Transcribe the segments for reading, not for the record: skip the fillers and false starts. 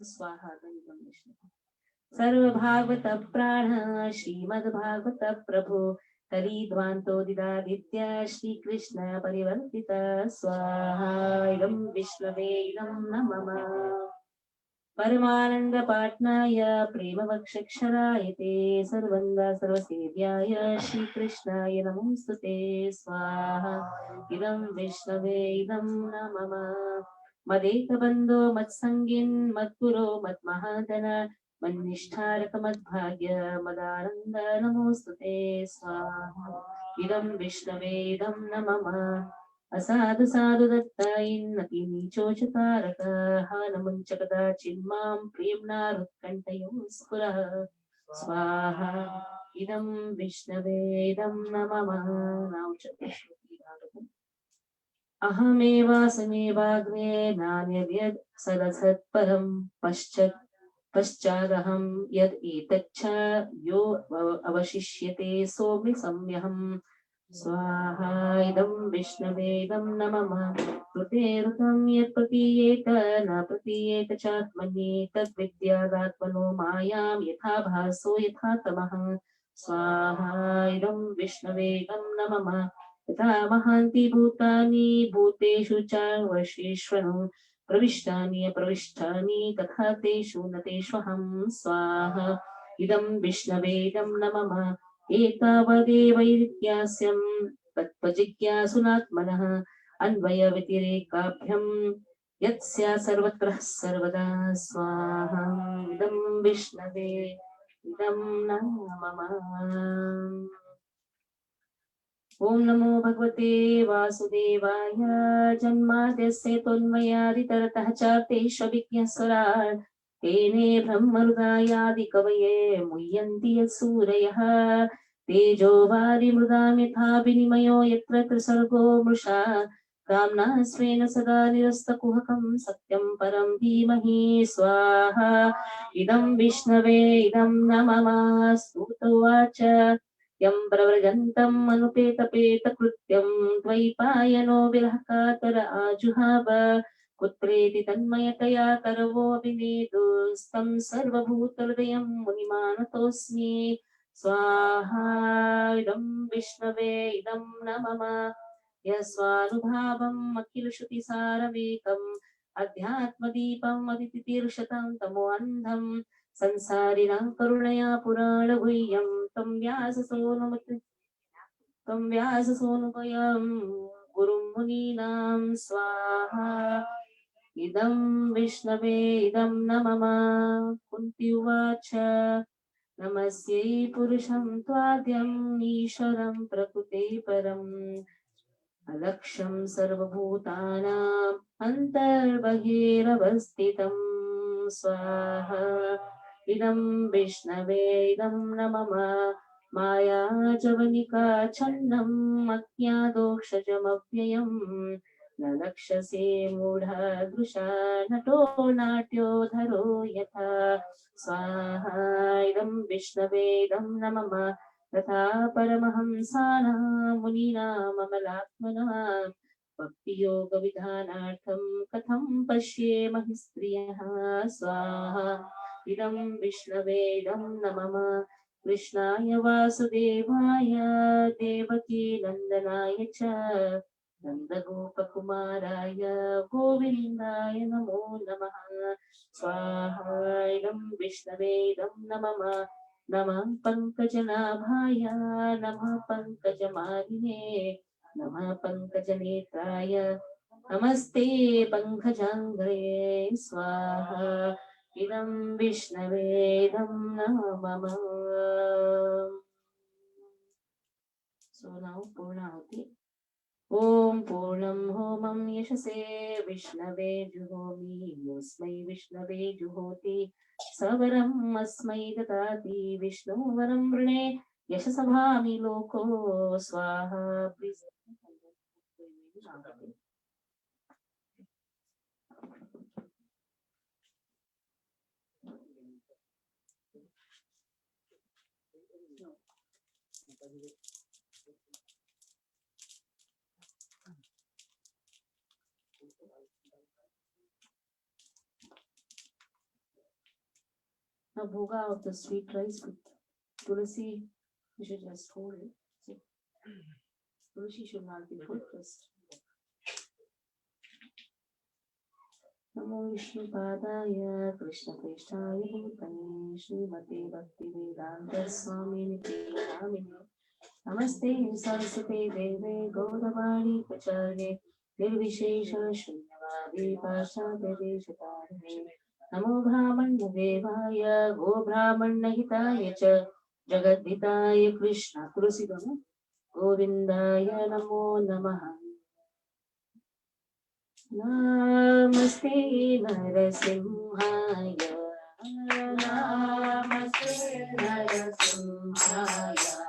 स्वाहा सर्वभागवत प्राण श्रीमद्भागवत प्रभु कलिध्वान्तोदिदादित्य श्रीकृष्ण परिवर्तित स्वाहा इदं विष्णवे इदं नमः परमानंद पाटनाय प्रेमवक्षक्षराय ते सर्वंगा सर्वसेव्याय श्रीकृष्णाय नमोस्तुते स्वाहा इदं विष्णवे इदं नमः मदेकबन्धो मत्सङ्गिन् मद्गुरो मद्महाधन मन्निष्ठारक मद्भाग्य मदानन्द नमोस्तुते स्वाहा इदं विष्णवे इदं नमः असाधु साधु दत्तायिन्नति नीचोचकारक हानमुञ्च कदाचिन्मां प्रेम्णा हृत्कण्ठयो स्फुरः स्वाहा इदं विष्णवे इदं नमः अहमेवासमेवाग्ने नान्यद्यद् सदसत्परं पश्चादहं यद् एतच्च यो अवशिष्यते सोऽपि सम्यहम् स्वाहा इदं विष्णवे इदं नमः कृते ऋतं यत् प्रतीयेत न प्रतीयेत चात्मनि तद्विद्यादात्मनो मायां यथा भासो यथा तमः स्वाहा इदं विष्णवे इदं नमः यथा महान्ति भूतानि भूतेषु च वशेष्वनु प्रविष्टानि अप्रविष्टानि तथा तेषु न तेष्वहं स्वाहा इदं विष्णवे इदं नमः एतावदेवैर्यास्यं तत्त्वजिज्ञासुनात्मनः अन्वयव्यतिरेकाभ्यं यत्स्य सर्वत्र सर्वदा स्वाहा इदं विष्णवे इदं नमः ओम नमो भगवते वासुदेवाय जन्माद्यस्य तन्मयादितरतः चार्तेष्वभिज्ञस्वराट् तेने ब्रह्महृदायादिकवये मुह्यन्ति यत्सूरयः तेजो वारिमृदां यथा विनिमयो यत्र त्रिसर्गो मृषा काम्ना स्वेन सदा निरस्तकुहकं सत्यं परं धीमहि स्वाहा इदं विष्णवे इदं नमः स्तुतोवाच यं प्रव्रजन्तम् अनुपेतपेतकृत्यं द्वैपायनो विरहकातर आजुहाव पुत्रेति तन्मयतया करवोऽभिनेदुस्तं सर्वभूतहृदयं मुनिमानतोऽस्मि स्वाहा इदं विष्णवे इदं नमः यस्वानुभावम् अखिलश्रुतिसारमेकम् अध्यात्मदीपम् अदितितीर्षतं तमोऽन्धम् संसारिणां करुणया पुराणगुह्यं तं व्याससूनुपयं गुरुं मुनीनां स्वाहा इदं विष्णवे इदं नमः कुन्ती उवाच नमस्यै पुरुषं त्वाद्यम् ईश्वरं प्रकृते परम् अलक्ष्यं सर्वभूतानाम् अन्तर्बहिरवस्थितं स्वाहा इदं विष्णवे इदं नमः मायाजवनिका छन्नम् अज्ञादोक्षजमव्ययम् न लक्ष्यसे मूढदृशा नटो नाट्योधरो यथा स्वाहा इदं विष्णवे इदं नमः तथा परमहंसानां मुनीनाममलात्मनां भक्तियोगविधानार्थं कथं पश्येमहि स्त्रियः स्वाहा इदं विष्णवे इदं नमः कृष्णाय वासुदेवाय देवकी नन्दनाय च नन्दगोपकुमाराय गोविन्दाय नमो नमः स्वाहा इदं विष्णवे इदं नमः नमः पंकजनाभाय नमः पंकजमालिने नमः पंकजनेत्राय नमस्ते पंकजांग्रे स्वाहा इदं विष्णवे इदं नमः सो नाउ पूर्णाहुति ओम पूर्णं होमं यशसे विष्णवे जुहोमि योऽस्मै विष्णवे जुहोति सवरम् अस्मै ददाति विष्णु वरं वृणे यशसभामि लोको स्वाहा Now bhoga of the sweet rice with tulasi, you should just hold it. See, tulasi should not be put first. Namo Vishnupadaya Krishna Preshthaya Bhutale Srimate Bhaktivedanta Swamini Namine Namaste Saraswate Deve Gaudavani Pacharye Nirvishesha Shunyavadi Pashate Deshatare Namo Brahmana Devaya Go Brahmana Hitaya Cha Jagadhitaya Krishna Tulasivama Govindaya Namo Namaha Namaste Narasimhaya Namaste Narasimhaya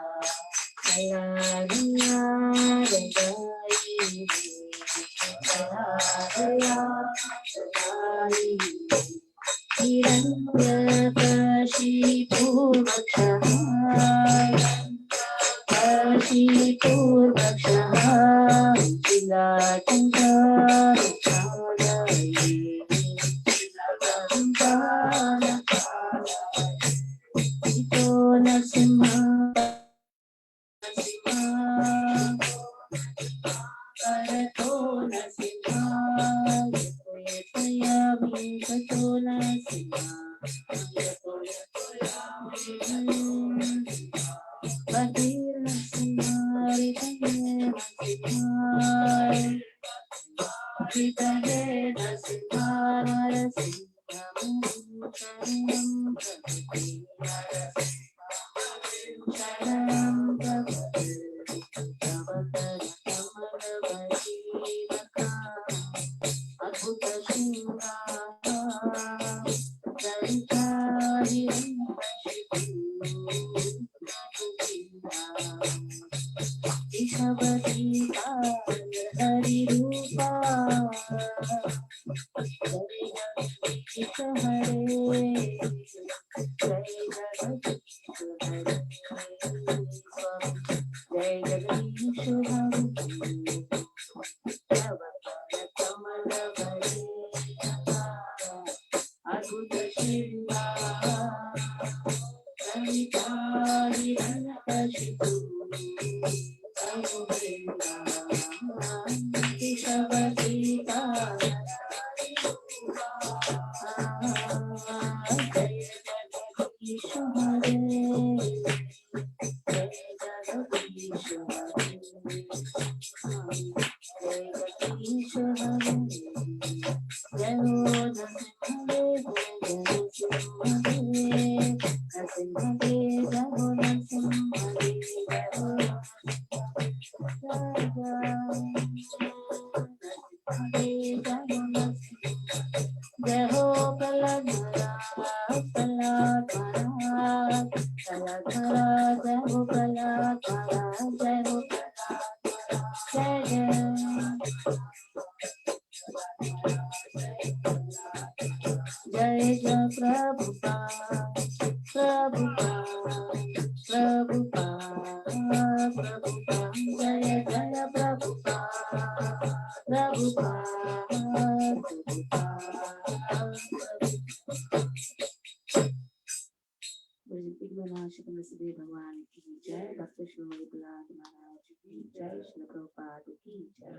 भगवान की जय, भक्त श्री प्रहलाद महाराज की जय, श्री प्रभुपाद की जय.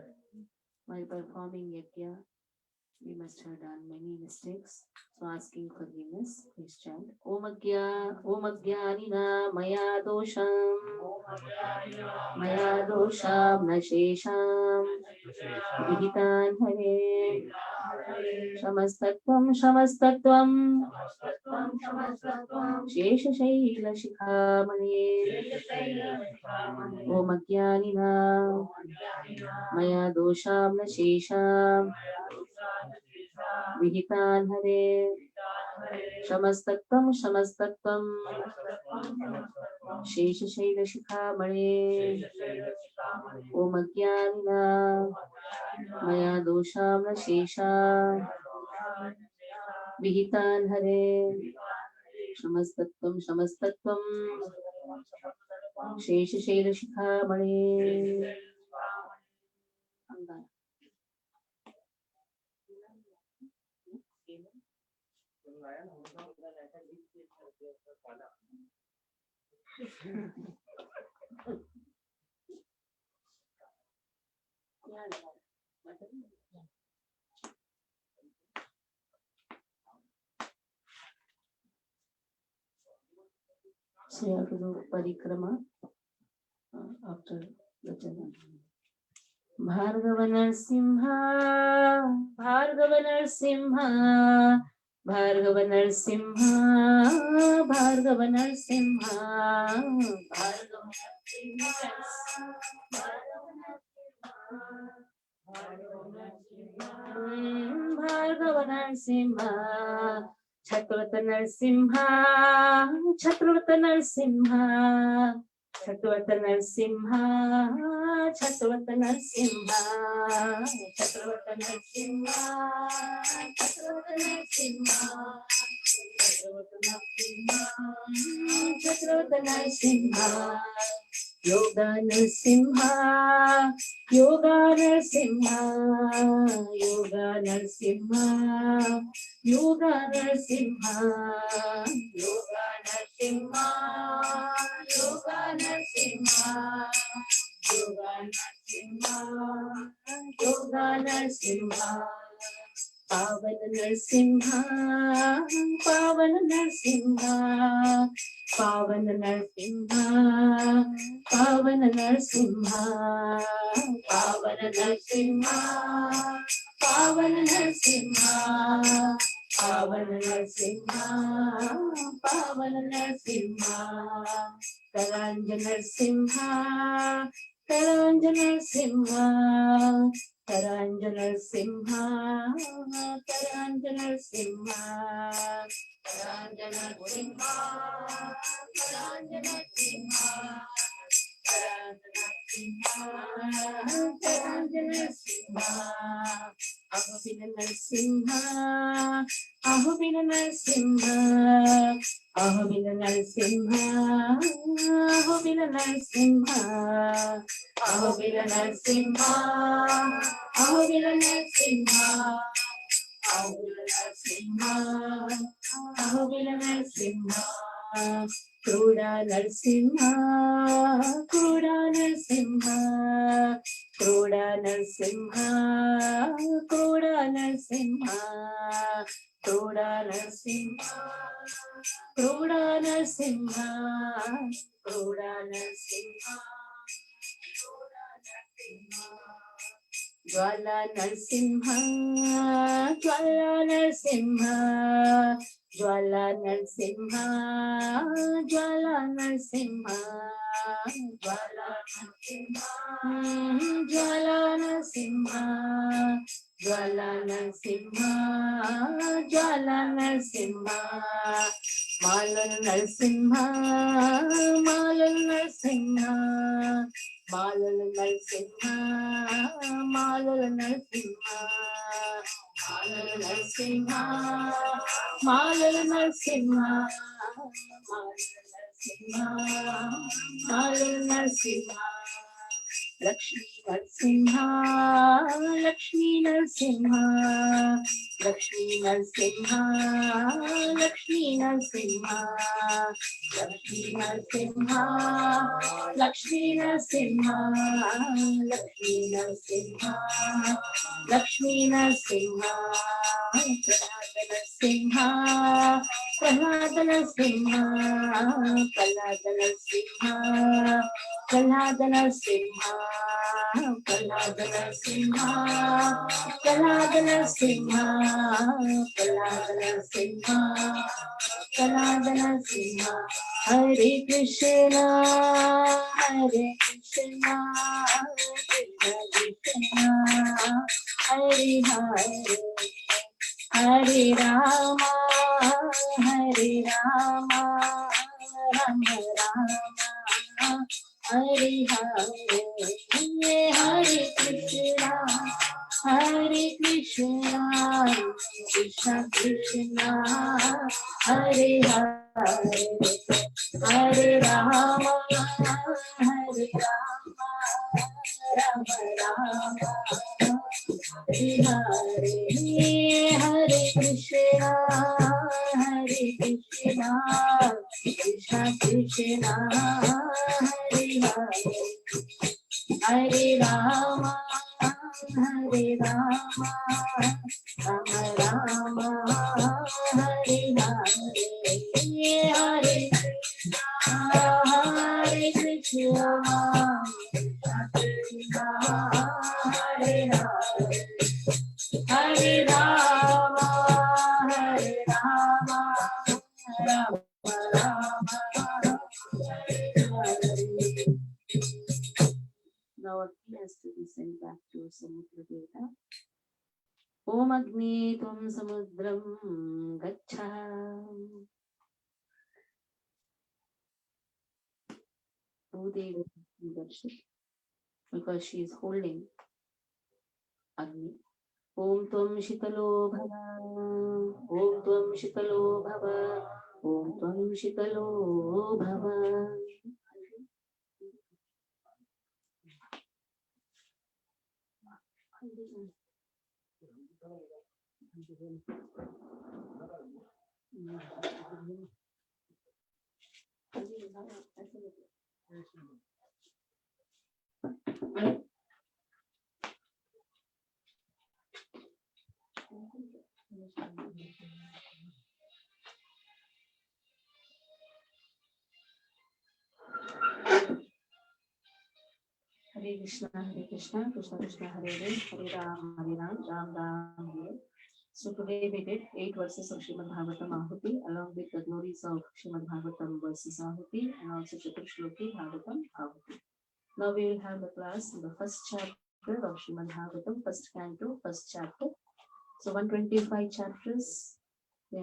While performing yajna, we must have done many mistakes, so asking forgiveness. Please chant. Om Ajnanina Maya dosham nashesham vihitan hare Shamastatvam Shesha Shaila Shikhamani Om Ajnanina Maya dosham nashesham Vihitan Hare Shamastatvam Shesha Shaila Shikhamani Om Ajnanina Maya dosham nashesham Vihitan Hare Shamastatvam Shesha Shaila Shikhamani. So you have to do parikrama after the jana. Bhargava Narsimha, Bhargava Narsimha, Bhargava Narsimha, Bhargava Narsimha, Bhargava Narsimha, Bhargava Narsimha, Chaturata Narsimha, Chaturata Narsimha, Chaturata Narsimha, Chaturata Narsimha, Chaturata Narsimha, Chaturata Narsimha, Chaturata Narsimha, Yoga Narsimha, Yoga Narsimha, Yoga Narsimha, Yoga Narsimha, Yoga Narsimha, Yoga Narsimha, Yoga Narsimha, Yoga Narsimha, Pavan Narsimha, Pavan Narsimha, Pavan Narsimha, Pavan Narsimha, Pavan Narsimha, Pavan Narsimha, Pavan Narsimha, Pavan Narsimha, Taranjana Simha, Taranjana Simha, Taranjana Simha, Taranjana Simha, Taranjana Simha, Taranjana Simha, Taranjana Simha, Ahobina Narsimha, Ahobina Narsimha, Ahobina Narsimha, Ahobina Narsimha, Ahobina Narsimha, Ahobina Narsimha, Ahobina Narsimha, Ahobina Narsimha, Kruda Narsimha, Kruda Narsimha, Kruda Narsimha, Kruda Narsimha, Kruda Narsimha, Kruda Narsimha, Kruda Narsimha, Jwala Narsimha, Jwala Narsimha, Jwala Narsimha, Jwala Narsimha, Jwala Narsimha, Jwala Narsimha, Jwala Narsimha, Jwala Narsimha, Malal Narsimha, Malal Narsimha, Malal Narsimha, Malal Narsimha, Malal Narsimha, Malal Narsimha, Malal Narsimha, Lakshmi Narsimha, Lakshmi Narsimha, Lakshmi Narsimha, Lakshmi Narsimha, Lakshmi Narsimha, Lakshmi Narsimha, Lakshmi Narsimha, Lakshmi Narsimha, Prahlada Narsimha, Prahlada Narsimha, Prahlada Narsimha, Prahlada Narsimha, Prahlada Narsimha, Prahlada Narsimha, Prahlada Narsimha, Hare Krishna, Hare Krishna, Krishna Krishna, Hare Hare, Hare Rama, Hare Rama, Rama Rama, Hare Hare, Hare Krishna, Hare Krishna, Krishna Krishna, Hare Hare, Hare Rama, Hare Rama, Rama Rama, Hare Hare, Hare Krishna, Krishna Krishna Krishna Hare Hare Hare Rama Hare Rama Rama Rama Hare Hare Hare Hare Krishna Krishna Hare Hare Hare Rama Rama Rama Hare Hare. Now our key has to be sent back to Samudra Devata. Om Agni Tvam Samudram Gaccha. Bhudevi leadership, because she is holding Agni. Om Tvam Shitalo Bhava. Om Tvam Shitalo Bhava. Om Tvam Shitalo Bhava. Hare Krishna, Krishna Krishna, Hare Hare, Hare Ram, Ram Ram, Hare. So today we did 8 verses of Srimad Bhagavatam Ahuti along with the glories of Srimad Bhagavatam verses Ahuti and also Chaturshloki Bhagavatam Ahuti. Now we will have the class in the first chapter of Srimad Bhagavatam, first canto, first chapter. So 125 chapters. We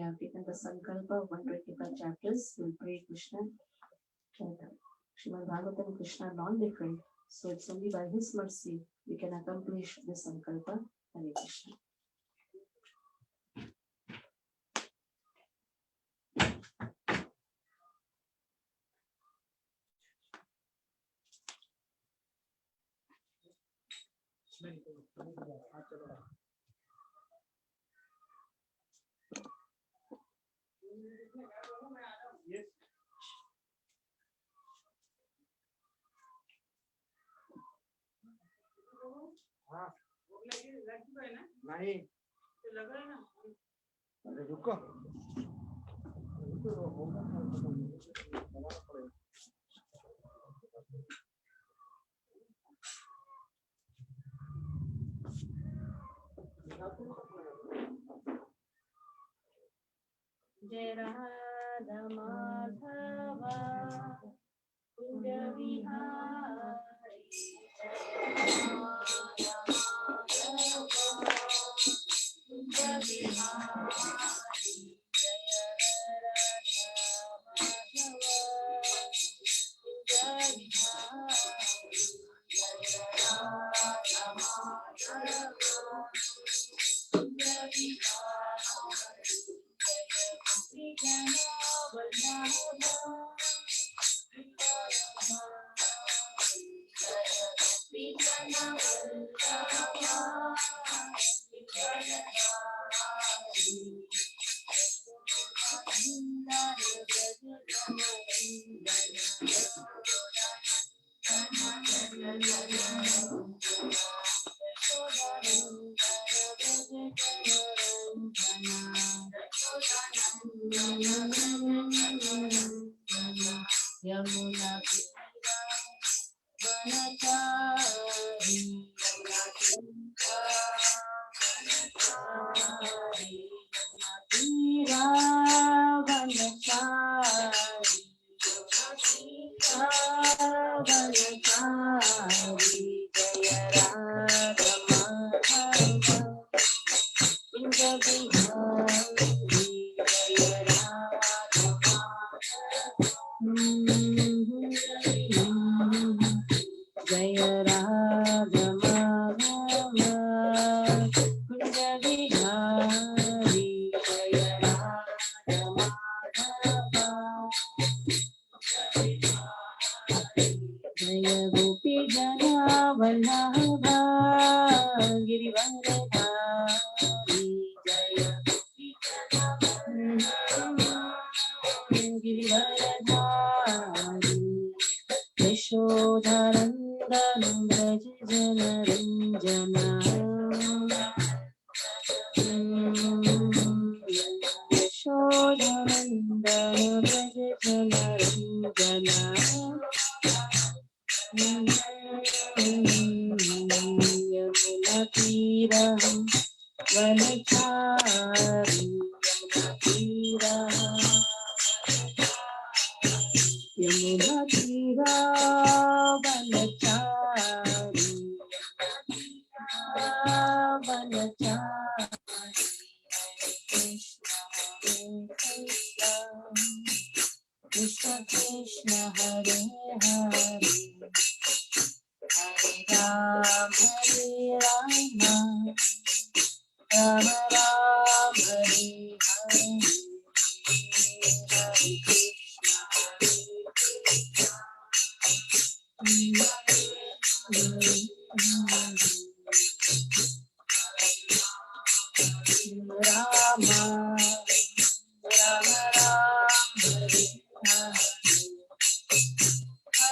have taken the Sankalpa of 125 chapters. We'll pray Krishna. Srimad Bhagavatam Krishna non-different. So it's only by His mercy we can accomplish this Sankalpa. Hare Krishna. Yes. हाँ नहीं अरे रुको Jai Radha Madhava Kunja Vihari Kunja Vihari Yamuna Vanachari यशोधनन्दन Vraj जनरञ्जना यमुनातीरं वनचारि यमुनातीरा वनचारि Krishna Krishna Hare Hare Hare Ram Ram Ram Hare Hare Hare Krishna Rama Rama Hare Hare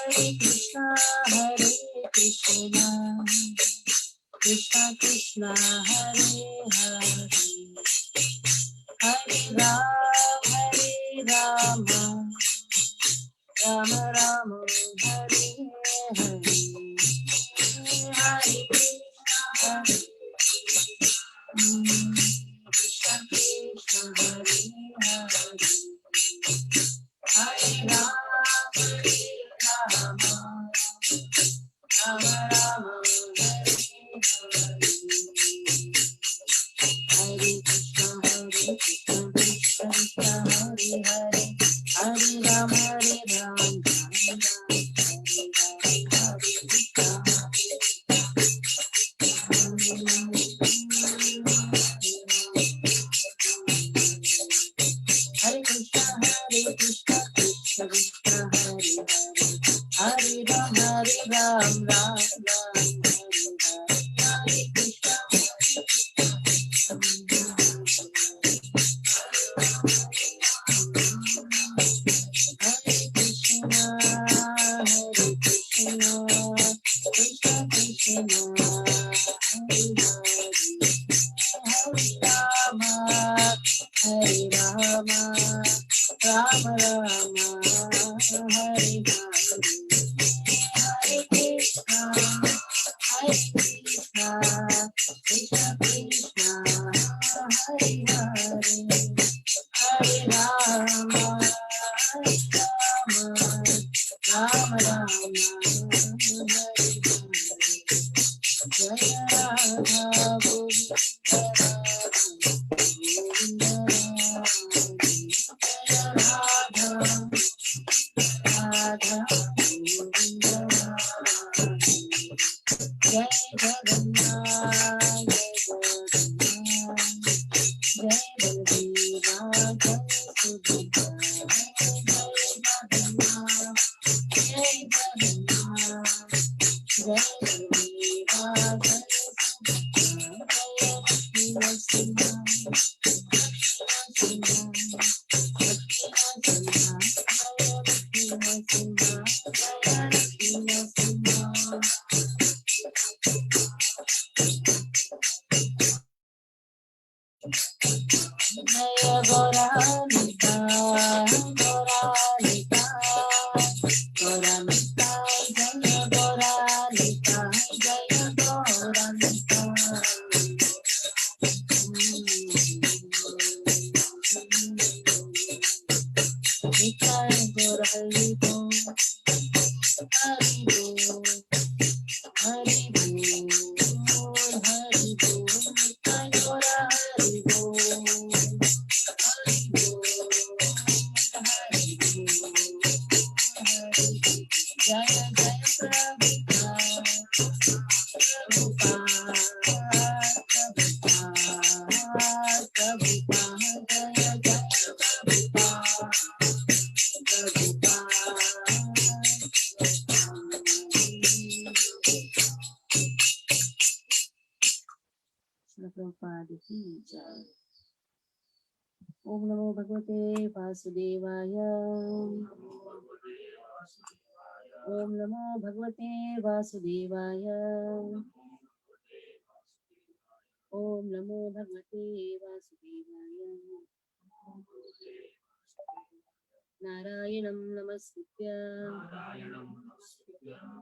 Hare Krishna Krishna Krishna Hare Hare Hare Rama Rama Rama Hare Hare Hare Krishna Krishna Krishna Hare Hare Hare Rama Rama Rama Hare Hare Hare Krishna Krishna Krishna Hare Hare Hare Rama Hare Rama Hare Krishna Krishna Krishna Hare Hare Hare Rama Hare Rama Hare Krishna Krishna Krishna Hare Rama Hare Rama Rama Rama Hare Hare Krishna Krishna Krishna Hare Hare Hare Rama Rama Rama Hare Jaya Radha Govinda Jaya Radha Radha Govinda Jai Jagannath Jai Baldeva Jai Subhadra Jai Jagannath Jai Baldeva Jai Subhadra Jaya Goranita Goranita Goranita Jaya Goranita Jaya Goranita Nitai Goralito Haribo Haribo Haribo Nitai Goralito Jaya Jaya Prabhupada Prabhupada Jaya Jaya Prabhupada की जय। ओम नमो भगवते वासुदेवाय ओम नमो भगवते वासुदेवाय ओम नमो भगवते वासुदेवाय नारायणं नमस्कृत्य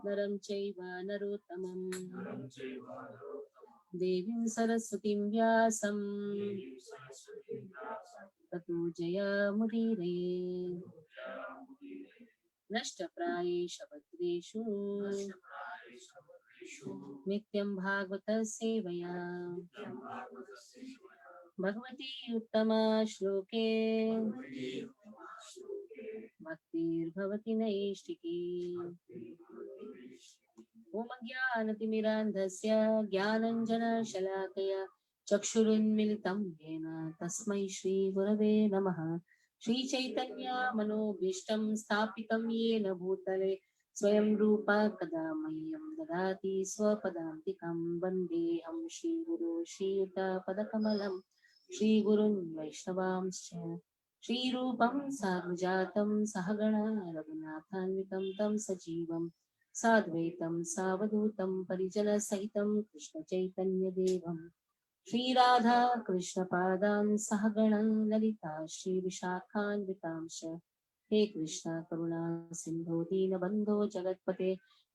नरं चैव नरोत्तमं देवीं सरस्वतीं व्यासं ततो जयमुदीरये नष्टप्रायेष भद्रेषु नित्यं भागवत सेवया भगवती उत्तमा श्लोके भक्तिर्भवति नैष्टिकी ॐ ज्ञानतिमिरान्धस्य ज्ञानञ्जनशलाकया चक्षुरुन्मिलितं येन तस्मै श्रीगुरवे नमः। श्रीचैतन्यमनोभीष्टं स्थापितं येन भूतले स्वयं रूपा कदा मह्यं ददाति स्वपदान्तिकं वन्देऽहं श्रीगुरो श्रीयुतपदकमलं श्रीगुरुन् वैष्णवांश्च श्रीरूपं साग्रजातं सहगणा रघुनाथान्वितं तं सजीवं साद्वैतं सावधूतं परिजनसहितं कृष्णचैतन्यदेवं श्रीराधा कृष्णपादान् सहगणं ललिता श्रीविशाखान्वितांश हे कृष्ण करुणा सिन्धो दीनबन्धो जगत्पते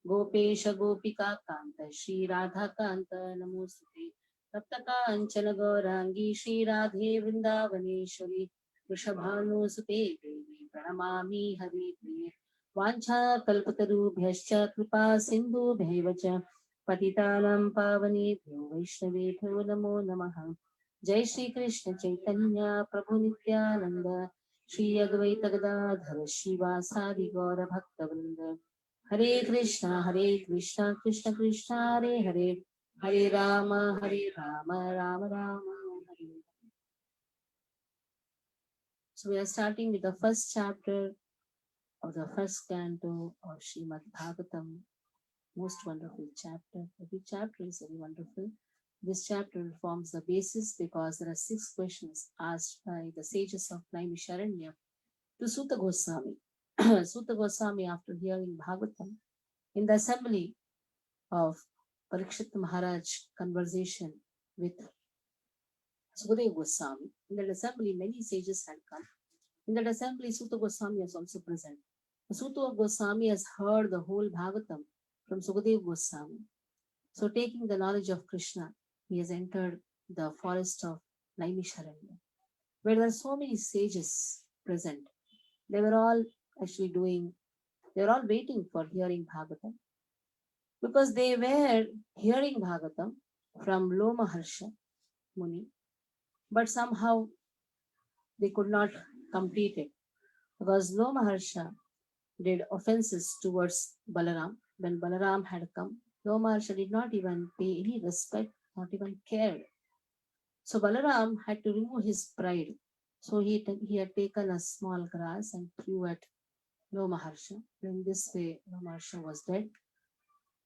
गोपेश गोपिका कान्त श्रीराधाकान्त नमोस्तुते तप्तकाञ्चन गौराङ्गी श्रीराधे वृन्दावनेश्वरी वृषभानुसुते देवी प्रणमामि हरिप्रिये वाञ्छाकल्पतरुभ्यश्च कृपा सिन्धुभ्यैव च पतितानां पावनेभ्यो वैष्णवेभ्यो नमो नमः। जय श्री कृष्ण चैतन्य प्रभु नित्यानंद श्री अद्वैत गदाधर श्रीवासादि गौर भक्तवृंद हरे कृष्णा कृष्ण कृष्ण हरे हरे हरे राम राम राम हरे। So we are starting with the first chapter of the first canto of Srimad Bhagavatam. Most wonderful chapter. Every chapter is very wonderful. This chapter forms the basis because there are 6 questions asked by the sages of Naimisharanya to Suta Goswami. Suta Goswami, after hearing Bhagavatam, in the assembly of Parikshit Maharaj conversation with Sukadeva Goswami, in that assembly many sages had come. In that assembly, Suta Goswami was also present. Suta Goswami has heard the whole Bhagavatam from Sukadeva Goswami. So taking the knowledge of Krishna, he has entered the forest of Naimisharanya, where there are so many sages present. They were all waiting for hearing Bhagavatam, because they were hearing Bhagavatam from Lomaharsha Muni, but somehow they could not complete it because Lomaharsha did offenses towards Balaram. When Balaram had come, Lomaharsha did not even pay any respect, not even cared. So Balaram had to remove his pride. So he had taken a small grass and threw at Lomaharsha. In this way, Lomaharsha was dead.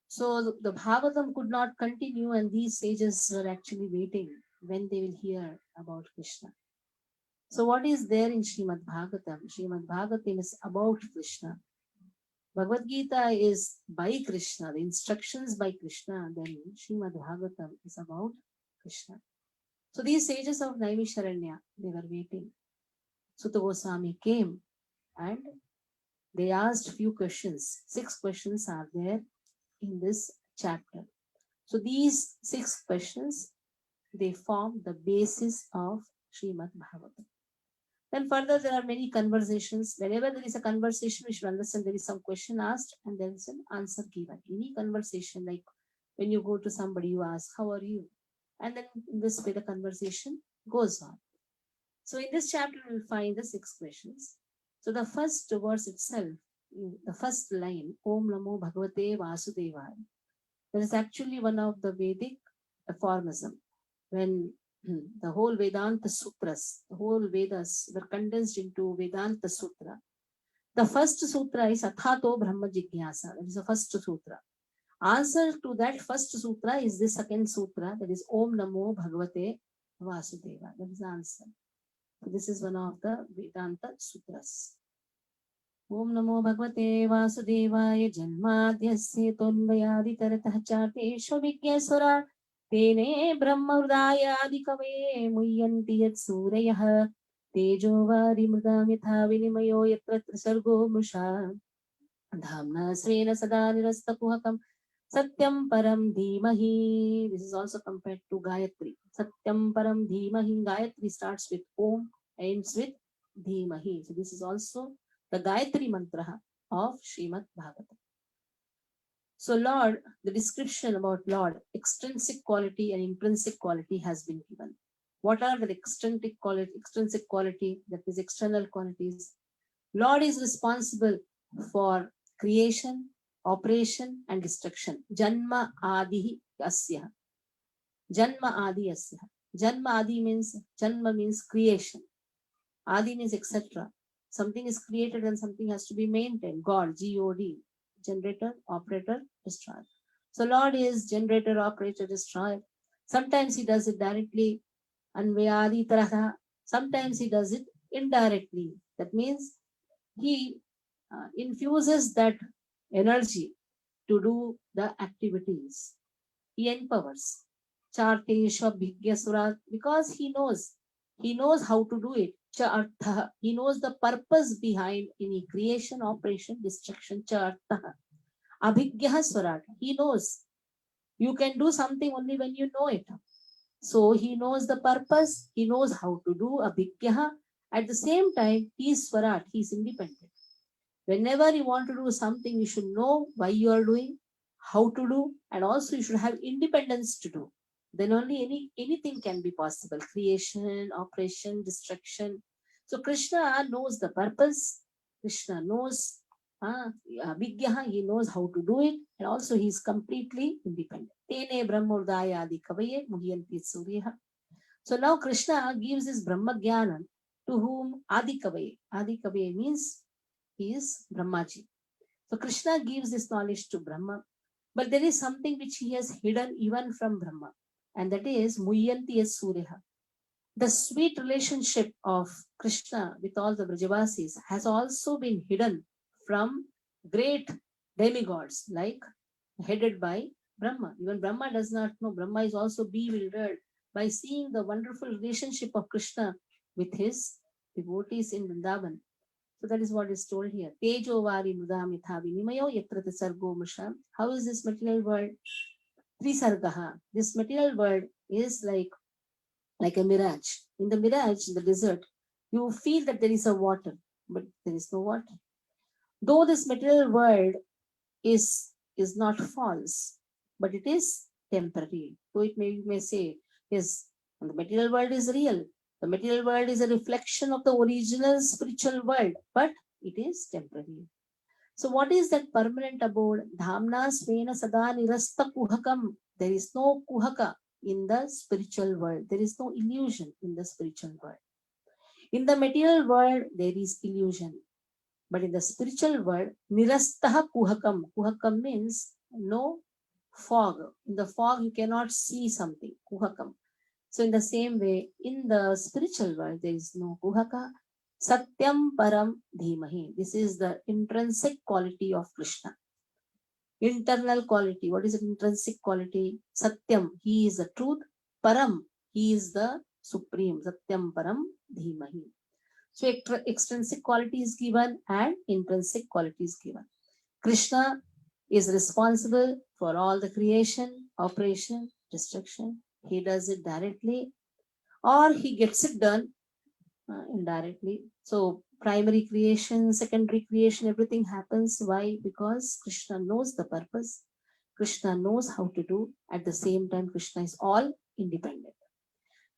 So the Bhagavatam could not continue, and these sages were actually waiting when they will hear about Krishna. So what is there in Srimad Bhagavatam? Srimad Bhagavatam is about Krishna. Bhagavad Gita is by Krishna, the instructions by Krishna, then Srimad Bhagavatam is about Krishna. So these sages of Naimisharanya, they were waiting. Suta Goswami came and they asked few questions. 6 questions are there in this chapter. So these 6 questions, they form the basis of Srimad Bhagavatam. Then further, there are many conversations. Whenever there is a conversation, we should understand there is some question asked and there is an answer given. Any conversation, like when you go to somebody, you ask, how are you? And then in this way, the conversation goes on. So in this chapter, we will find the 6 questions. So the first verse itself, the first line, Om Namo Bhagavate Vasudevaya, that is actually one of the Vedic aphorism. When the whole Vedanta Sutras, the whole Vedas were condensed into Vedanta Sutra. The first sutra is Athato Brahma Jigyasa. That is the first sutra. Answer to that first sutra is the second sutra, that is Om Namo Bhagavate Vasudevaya. That is the answer. So this is one of the Vedanta Sutras. Om Namo Bhagavate Vasudevaya Janmadhyasya Tonvayaditaratah Charteshu Vigyasura तेने ब्रह्महृदायादिकवे मुह्यन्ति यत् सूरयः तेजो वारिमृदां यथा विनिमयो यत्र त्रिसर्गो मृषा धाम्ना स्वेन सदा निरस्तकुहकं सत्यं परं धीमहि. This is also compared to Gayatri. Satyam param dhimahi. Gayatri starts with Om, ends with Dhimahi. So this is also the Gayatri mantra of Srimad Bhagavatam. So Lord, the description about Lord, extrinsic quality and intrinsic quality has been given. What are the extrinsic quality, that is external qualities? Lord is responsible for creation, operation and destruction. Janma adi asya. Janma adi asya. Janma adi means, Janma means creation. Adi means etc. Something is created and something has to be maintained. God, G-O-D, generator, operator, destroyer. So Lord is generator, operator, destroyer. Sometimes he does it directly, Anvayadi Taraha. Sometimes he does it indirectly. That means he infuses that energy to do the activities. He empowers. Chartesha Bhigyasura, because he knows how to do it. Chartha, he knows the purpose behind any creation, operation, destruction. Chartha. Abhigya Swarat, he knows. You can do something only when you know it. So he knows the purpose, he knows how to do Abhigya. At the same time, he is Swarat, he is independent. Whenever you want to do something, you should know why you are doing, how to do, and also you should have independence to do. Then only anything can be possible. Creation, operation, destruction. So Krishna knows the purpose. Krishna knows Vigyaha, he knows how to do it, and also he is completely independent. Tene Brahmurdaya Adi Kavaye Muhyanti Surya. So now Krishna gives his Brahma Jnana to whom? Adi Kavaye. Adi Kavaye means he is Brahmaji. So Krishna gives this knowledge to Brahma, but there is something which he has hidden even from Brahma, and that is Muhyanti Surya. The sweet relationship of Krishna with all the Vrajavasis has also been hidden from great demigods, like headed by Brahma. Even Brahma does not know. Brahma is also bewildered by seeing the wonderful relationship of Krishna with his devotees in Vrindavan. So that is what is told here. Tejo vari mudam yatha vinimayo yatra sargo mrisham. How is this material world? Trisargaha. This material world is like a mirage. In the mirage, in the desert, you feel that there is a water, but there is no water. Though this material world is not false, but it is temporary. So it may say, yes, the material world is real. The material world is a reflection of the original spiritual world, but it is temporary. So what is that permanent abode? Dhamna svena sada nirasta kuhakam. There is no kuhaka in the spiritual world. There is no illusion in the spiritual world. In the material world, there is illusion. But in the spiritual world, nirastaha kuhakam. Kuhakam means no fog. In the fog, you cannot see something. Kuhakam. So in the same way, in the spiritual world, there is no kuhaka. Satyam param dhimahi. This is the intrinsic quality of Krishna. Internal quality. What is an intrinsic quality? Satyam. He is the truth. Param. He is the supreme. Satyam param dhimahi. So extrinsic quality is given and intrinsic quality is given. Krishna is responsible for all the creation, operation, destruction. He does it directly or he gets it done indirectly. So primary creation, secondary creation, everything happens. Why? Because Krishna knows the purpose. Krishna knows how to do. At the same time, Krishna is all independent.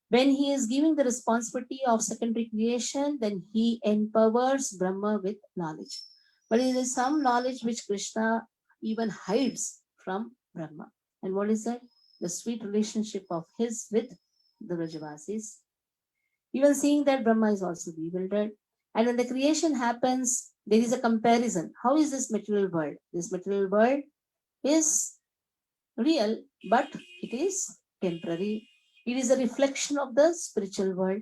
When he is giving the responsibility of secondary creation, then he empowers Brahma with knowledge. But there is some knowledge which Krishna even hides from Brahma. And what is that? The sweet relationship of his with the Vrajavasis. Even seeing that Brahma is also bewildered. And when the creation happens, there is a comparison. How is this material world? This material world is real, but it is temporary. It is a reflection of the spiritual world.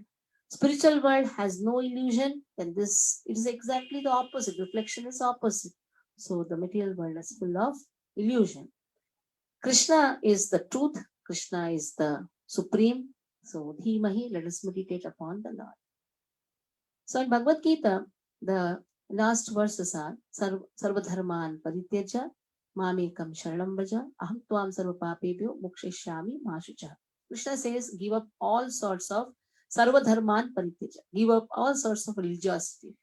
Spiritual world has no illusion, and this it is exactly the opposite. Reflection is opposite. So the material world is full of illusion. Krishna is the truth. Krishna is the supreme. So Dhimahi, let us meditate upon the Lord. So in Bhagavad Gita, the last verses are Sarvadharman Parityaja Mamekam Sharanam Vraja Aham Tvam Sarvapapebhyo Mokshayishyami Ma Shucha. Krishna says, give up all sorts of Sarvadharman Parityaja. Give up all sorts of religiosity.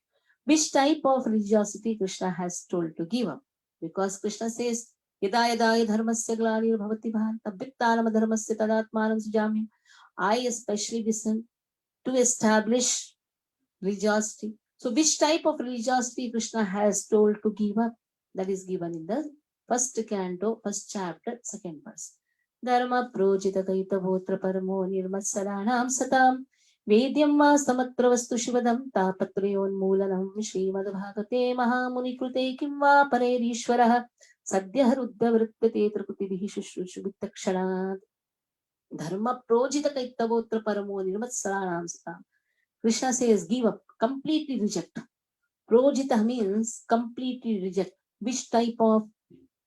Which type of religiosity Krishna has told to give up? Because Krishna says, Yada yada dharmasya glarir bhavati bharata vittanam dharmasya tadatmanam sujamyam. I especially listen to establish religiosity. So which type of religiosity Krishna has told to give up? That is given in the first canto, first chapter, second verse. Dharma projita kaitavotra paramo nirmatsaranam satam Vedyam vastamatra vastu shivadam tapatrayonmoolanam Srimad-Bhagavate Mahamuni-krute kim va parerishwarah sadyah ruddhavrityate trikutibihi shushrushubhitakshanat Dharma projita kaitavotra paramo nirmatsaranam satam. Krishna says, give up, completely reject. Projita means completely reject. Which type of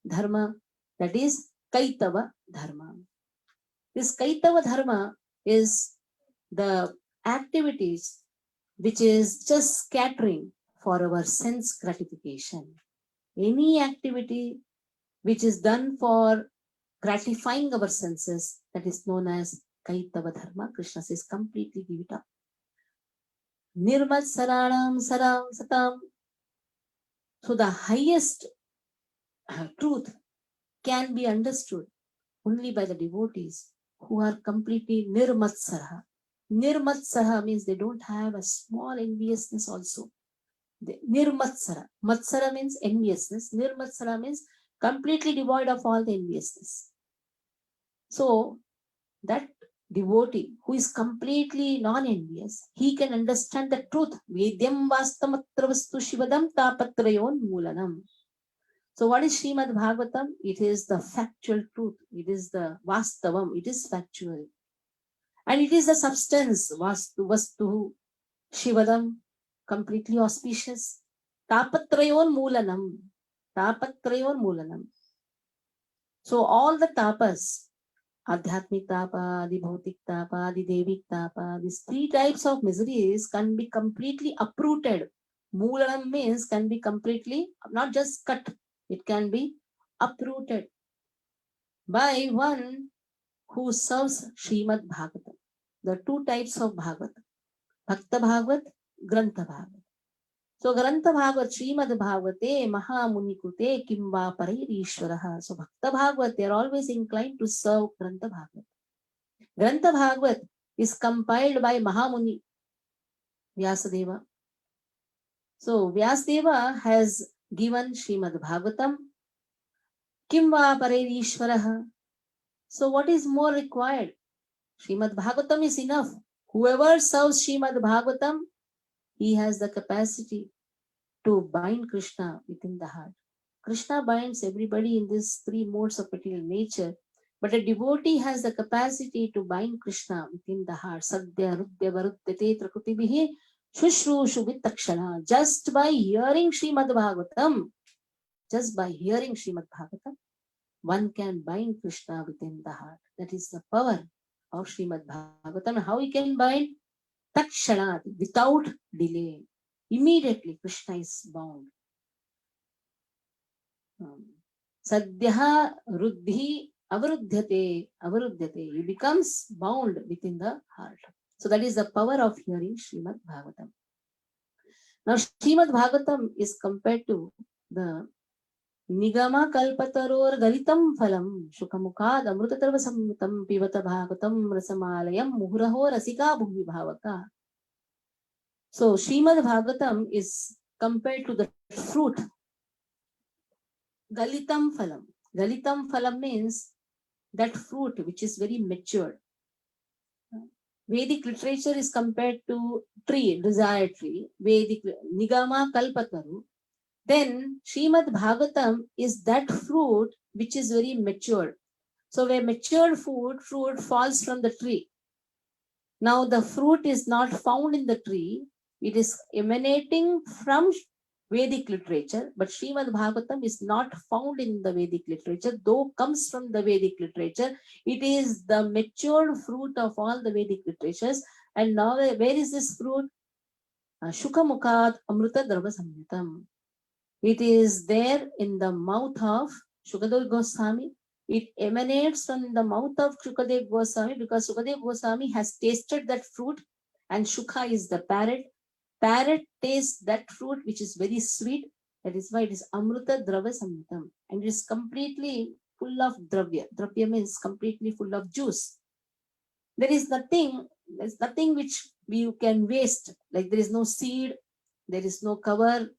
dharma? That is Kaitava dharma. This Kaitava dharma is the activities which is just scattering for our sense gratification. Any activity which is done for gratifying our senses, that is known as Kaitava dharma. Krishna says, completely give it up. Nirmat saranam saram satam. So the highest truth can be understood only by the devotees who are completely nirmatsara. Nirmatsara means they don't have a small enviousness also. Nirmatsara. Matsara means enviousness. Nirmatsara means completely devoid of all the enviousness. So that devotee who is completely non-envious, he can understand the truth. Vedyam vastamatra vastu shivadam tapatrayon moolanam. So what is Srimad Bhagavatam? It is the factual truth. It is the vastavam. It is factual. And it is the substance. Vastu, Shivadam, completely auspicious. Tapatrayon moolanam. Tapatrayon moolanam. So all the tapas, Adhyatmik tapa, the bhautik tapa, the devik tapa, these three types of miseries can be completely uprooted. Moolanam means can be completely, not just cut, it can be uprooted by one who serves Srimad Bhagavatam. There are two types of Bhagavatam, Bhakta Bhagavat, Grantha Bhagavat. So Grantha Bhagavat, Srimad Bhagavate, Mahamuni-krute, Kimva Paririshwaraha. So Bhakta Bhagavat, they are always inclined to serve Grantha Bhagavat. Grantha Bhagavat is compiled by Mahamuni Vyasadeva. So Vyasadeva has given Srimad Bhagavatam, Kimva Paririshwaraha. So what is more required? Srimad Bhagavatam is enough. Whoever serves Srimad Bhagavatam, he has the capacity to bind Krishna within the heart. Krishna binds everybody in these three modes of material nature, but a devotee has the capacity to bind Krishna within the heart. Sadhya Rudya Varudyate Trakutibihi Shushrushu Vittakshana. Just by hearing Srimad Bhagavatam, one can bind Krishna within the heart. That is the power of Srimad Bhagavatam. How he can bind? Takshanat, without delay. Immediately Krishna is bound. Sadhyaha Ruddhi Avaruddhate. He becomes bound within the heart. So that is the power of hearing Srimad Bhagavatam. Now Srimad Bhagavatam is compared to the Nigama Kalpataror Galitam Phalam Shukamukad Amrutatarva Samtam Pivata Bhagavatam Rasamalayam Muhuraho Rasika Bhuvi Bhavaka. So Srimad Bhagavatam is compared to the fruit. Galitam Phalam. Galitam Phalam means that fruit which is very mature. Vedic literature is compared to tree, desired tree. Vedic Nigama Kalpataru. Then Srimad Bhagavatam is that fruit which is very mature. So where matured fruit falls from the tree. Now the fruit is not found in the tree. It is emanating from Vedic literature, but Srimad Bhagavatam is not found in the Vedic literature, though comes from the Vedic literature. It is the matured fruit of all the Vedic literatures. And now where is this fruit? Shukamukhat Amrita Drava Samhitam. It is there in the mouth of Shukadev Goswami. It emanates from the mouth of Shukadev Goswami because Shukadev Goswami has tasted that fruit, and Shukha is the parrot. Parrot tastes that fruit which is very sweet. That is why it is Amrita Drava Samhitam. And it is completely full of dravya. Dravya means completely full of juice. There's nothing which you can waste. Like there is no seed, there is no cover.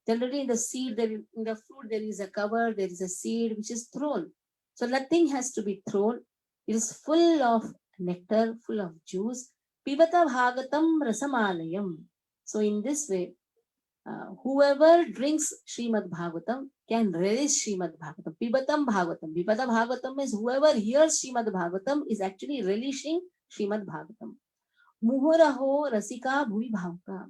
Generally, in the seed, in the fruit, there is a cover, there is a seed which is thrown. So nothing has to be thrown. It is full of nectar, full of juice. Pibata bhagatam rasamalayam. So in this way, whoever drinks Srimad Bhagavatam can relish Srimad Bhagavatam. Pibatam Bhagavatam. Pibata Bhagavatam is whoever hears Srimad Bhagavatam is actually relishing Srimad Bhagavatam. Muhuraho rasika bhuvi bhavka.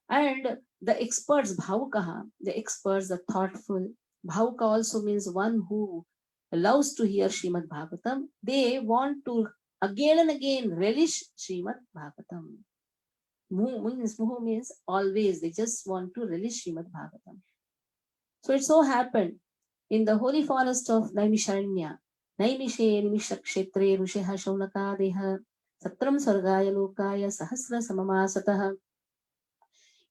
And the experts, bhavkaha, the experts, the thoughtful. Bhavka also means one who loves to hear Srimad Bhagavatam. They want to again and again relish Srimad Bhagavatam. Muhu means always. They just want to relish Srimad Bhagavatam. So it so happened in the holy forest of Naimisharanya, Naimishe Nimisha Kshetre Rusheha Shaunaka Deha Satram Sargaya Lokaya Sahasra Samamasataha.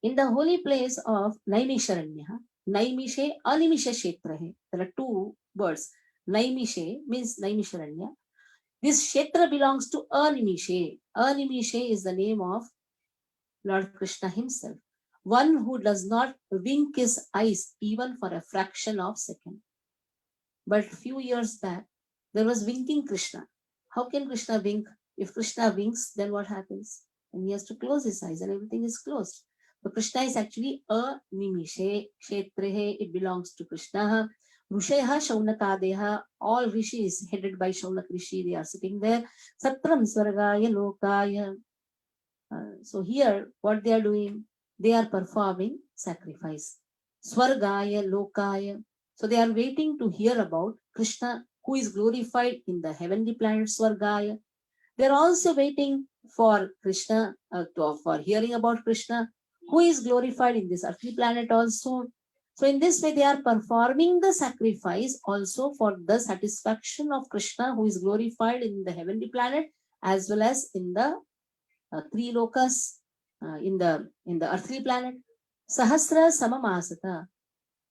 In the holy place of Naimisharanya, Naimishe Animisha Kshetra hai. There are two words. Naimishe means Naimisharanya. This Kshetra belongs to Animishe. Animishe is the name of Lord Krishna himself. One who does not wink his eyes even for a fraction of a second. But few years back, there was winking Krishna. How can Krishna wink? If Krishna winks, then what happens? And he has to close his eyes and everything is closed. But Krishna is actually a nimishe, kshetrehe, it belongs to Krishna. Rusheha Shaunakadeha, all rishis headed by Shaunak Rishi, they are sitting there. Satram Swargaya Lokaya. So here, what they are doing? They are performing sacrifice. Swargaya Lokaya. So they are waiting to hear about Krishna, who is glorified in the heavenly planet Swargaya. They are also waiting for Krishna, for hearing about Krishna, who is glorified in this earthly planet also. So in this way, they are performing the sacrifice also for the satisfaction of Krishna, who is glorified in the heavenly planet, as well as in the three lokas, in the earthly planet. Sahasra Samamasata.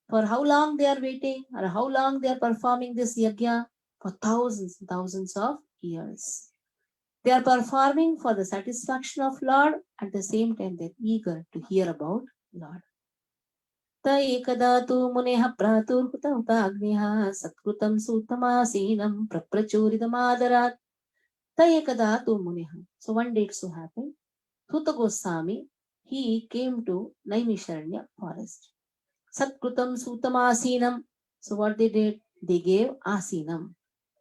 For how long they are waiting or how long they are performing this yajna? For thousands and thousands of years. They are performing for the satisfaction of Lord. At the same time, they are eager to hear about Lord. Ta ekada tu muneha pratur huta huta agniha satkrutam sutamaseenam praprachuridamadarat. Ta ekada tu muneha. So one day it so happened, Suta Goswami, he came to Naimisharanya forest. Satkrutam Sutamasinam. So what they did? They gave asinam.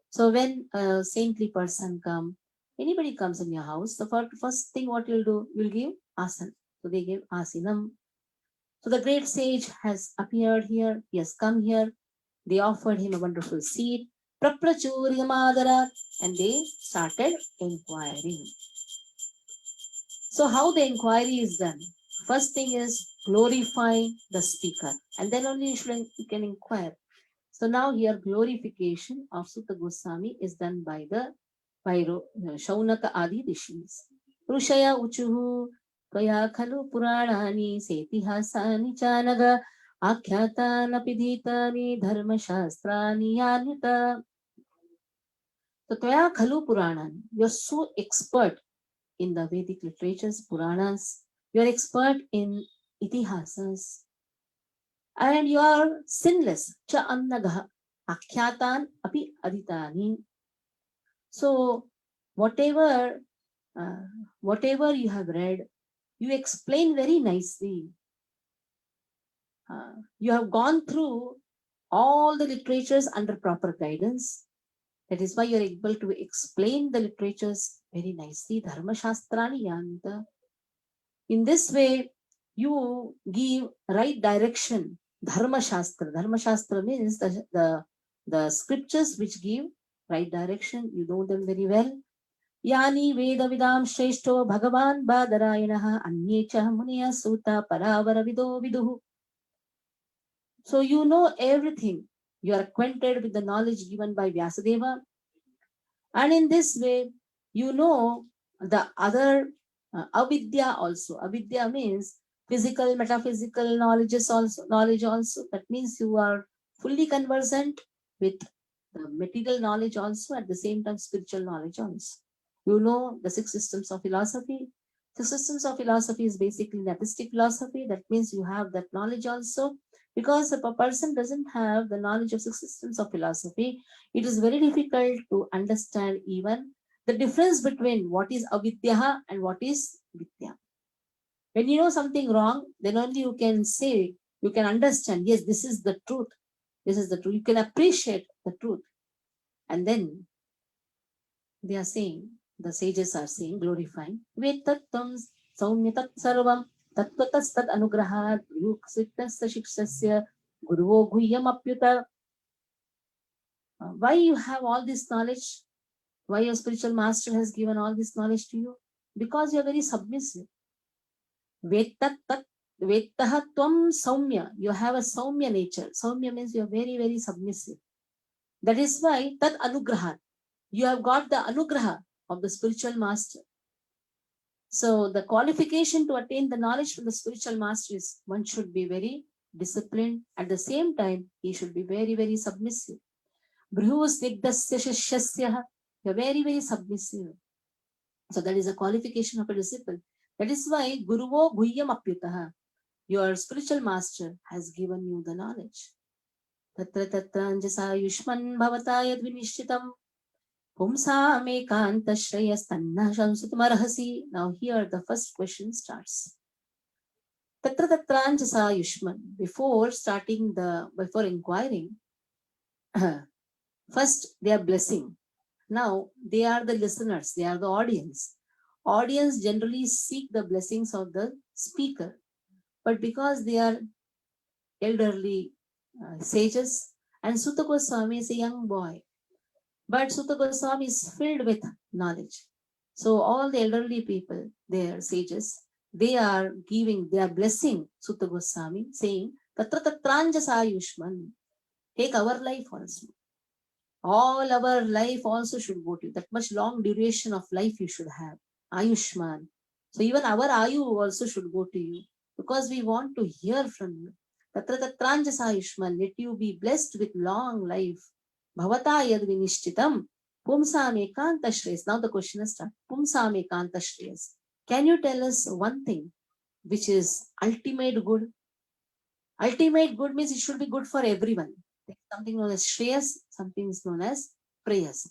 So when a saintly person comes, anybody comes in your house, the first thing what you'll do, you'll give asan. So they gave asinam. So the great sage has appeared here. He has come here. They offered him a wonderful seat. Praprachuryamadara. And they started inquiring. So how the inquiry is done? First thing is glorifying the speaker. And then only you can inquire. So now here glorification of Suta Goswami is done by Shaunaka Adi Rishis. Rushaya Uchuhu Tvaya Khalu Puranani Setihasani Chanaga Akhyatana Pidhitani Dharma Shastrani Yanita. So Tvaya Khalu Puranani, you're so expert in the Vedic literatures, Puranas, you're expert in Itihasas, and you are sinless. Cha annagah akhyatan api aditani. So whatever you have read, you explain very nicely. You have gone through all the literatures under proper guidance. That is why you are able to explain the literatures very nicely. Dharma Shastrani Yanta. In this way, you give right direction. Dharma Shastra. Dharma Shastra means the scriptures which give right direction. You know them very well. Yani Vedavidam Shreshto Bhagavan Badarayanaha Anyecha Muniya Suta Paravaravido Viduhu. So you know everything. You are acquainted with the knowledge given by Vyasadeva. And in this way, you know the other avidya also. Avidya means physical, metaphysical knowledge also. That means you are fully conversant with the material knowledge also, at the same time spiritual knowledge also. You know the 6 systems of philosophy. The systems of philosophy is basically atheistic philosophy. That means you have that knowledge also. Because if a person doesn't have the knowledge of 6 systems of philosophy, it is very difficult to understand even the difference between what is avidya and what is vidya. When you know something wrong, then only you can say, you can understand, yes, this is the truth. This is the truth. You can appreciate the truth. And then they are saying, the sages are saying, glorifying, Vetattam saumyatat sarvam tattvatastat anugrahat yuksittasya shikshasya guruvo guhyam apyuta. Why you have all this knowledge? Why your spiritual master has given all this knowledge to you? Because you are very submissive. Vettahat tvam saumya. You have a saumya nature. Saumya means you are very, very submissive. That is why tat anugrahat. You have got the anugraha of the spiritual master. So the qualification to attain the knowledge from the spiritual master is one should be very disciplined. At the same time, he should be very, very submissive. Bhru snigdasya shishyasya. You're very, very submissive. So that is a qualification of a disciple. That is why Guruvo Guhyam Apyutaha, your spiritual master, has given you the knowledge. Tatra tatra anjasa yushman bhavata yad vinishchitam pumsa mekanta shreyas tanna shamsutumarahasi. Now here the first question starts. Tatra tatra anjasa yushman. Before inquiring, first they are blessing. Now they are the listeners, they are the audience. Audience generally seek the blessings of the speaker, but because they are elderly sages, and Sutta Goswami is a young boy, but Sutta Goswami is filled with knowledge. So all the elderly people, they are sages, they are blessing Sutta Goswami, saying, Tatra Tatranjasa Yushman, take our life also. All our life also should go to you. That much long duration of life you should have. Ayushman. So even our Ayu also should go to you, because we want to hear from you. Tatra tatranjas Ayushman. Let you be blessed with long life. Bhavata yad vinishchitam. Pumsam ekanta shreyas. Now the question is started. Pumsam ekanta shreyas. Can you tell us one thing which is ultimate good? Ultimate good means it should be good for everyone. There is something known as Shreyas, something is known as Prayas.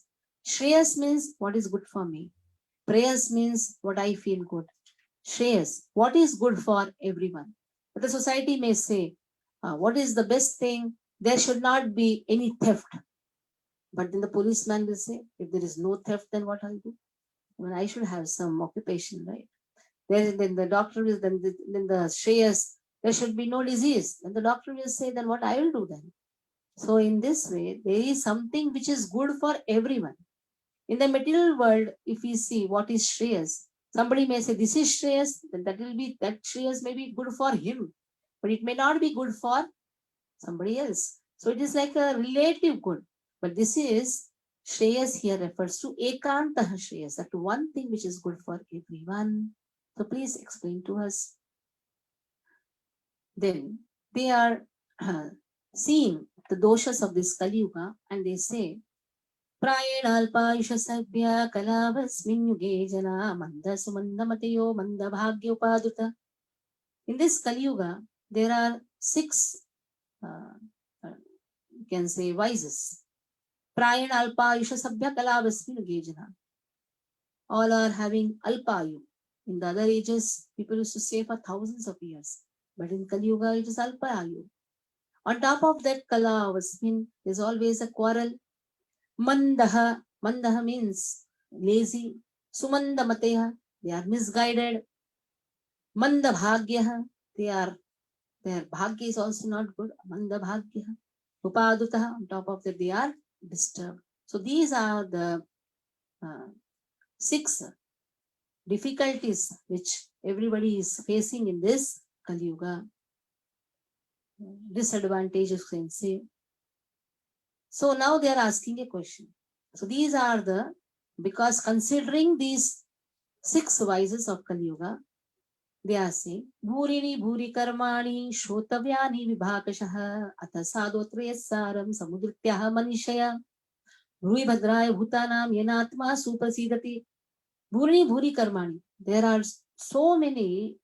Shreyas means what is good for me. Prayas means what I feel good. Shreyas, what is good for everyone. But the society may say, what is the best thing? There should not be any theft. But then the policeman will say, if there is no theft, then what I'll do? Well, I should have some occupation, right? Then the doctor will, then the Shreyas, there should be no disease. And the doctor will say, then what I will do then? So in this way, there is something which is good for everyone. In the material world, if we see what is Shreyas, somebody may say this is Shreyas, then that Shreyas may be good for him, but it may not be good for somebody else. So it is like a relative good. But this is Shreyas here refers to Ekantah Shreyas, that one thing which is good for everyone. So please explain to us. Then they are seeing the doshas of this Kali Yuga, and they say, Prayenalpayushasabhya kalavasmin yuge jana manda sumandamatayo manda bhagya upaduta. In this Kali Yuga, there are 6, you can say, vices. Prayenalpayushasabhya kalavasmin yuge jana. All are having alpayu. In the other ages, people used to stay for thousands of years. But in Kali Yuga, it is alpayu. On top of that, kala vasmin, there's always a quarrel. Mandaha means lazy. Sumanda mateha, they are misguided. Manda bhagyaha, their bhagya is also not good. Manda bhagyaha. Upadutaha, on top of that, they are disturbed. So these are the 6 difficulties which everybody is facing in this Kali Yuga. Disadvantages, you can say. So now they are asking a question. So these are because considering these 6 vices of Kali Yuga, they are saying, Bhurini bhuri karmani shrotavyani vibhakashah atha sadhotrayasaram samudrityaha manishaya bhruvi bhadraya bhutanam yanatma suprasidati. Bhurini bhuri karmani. There are so many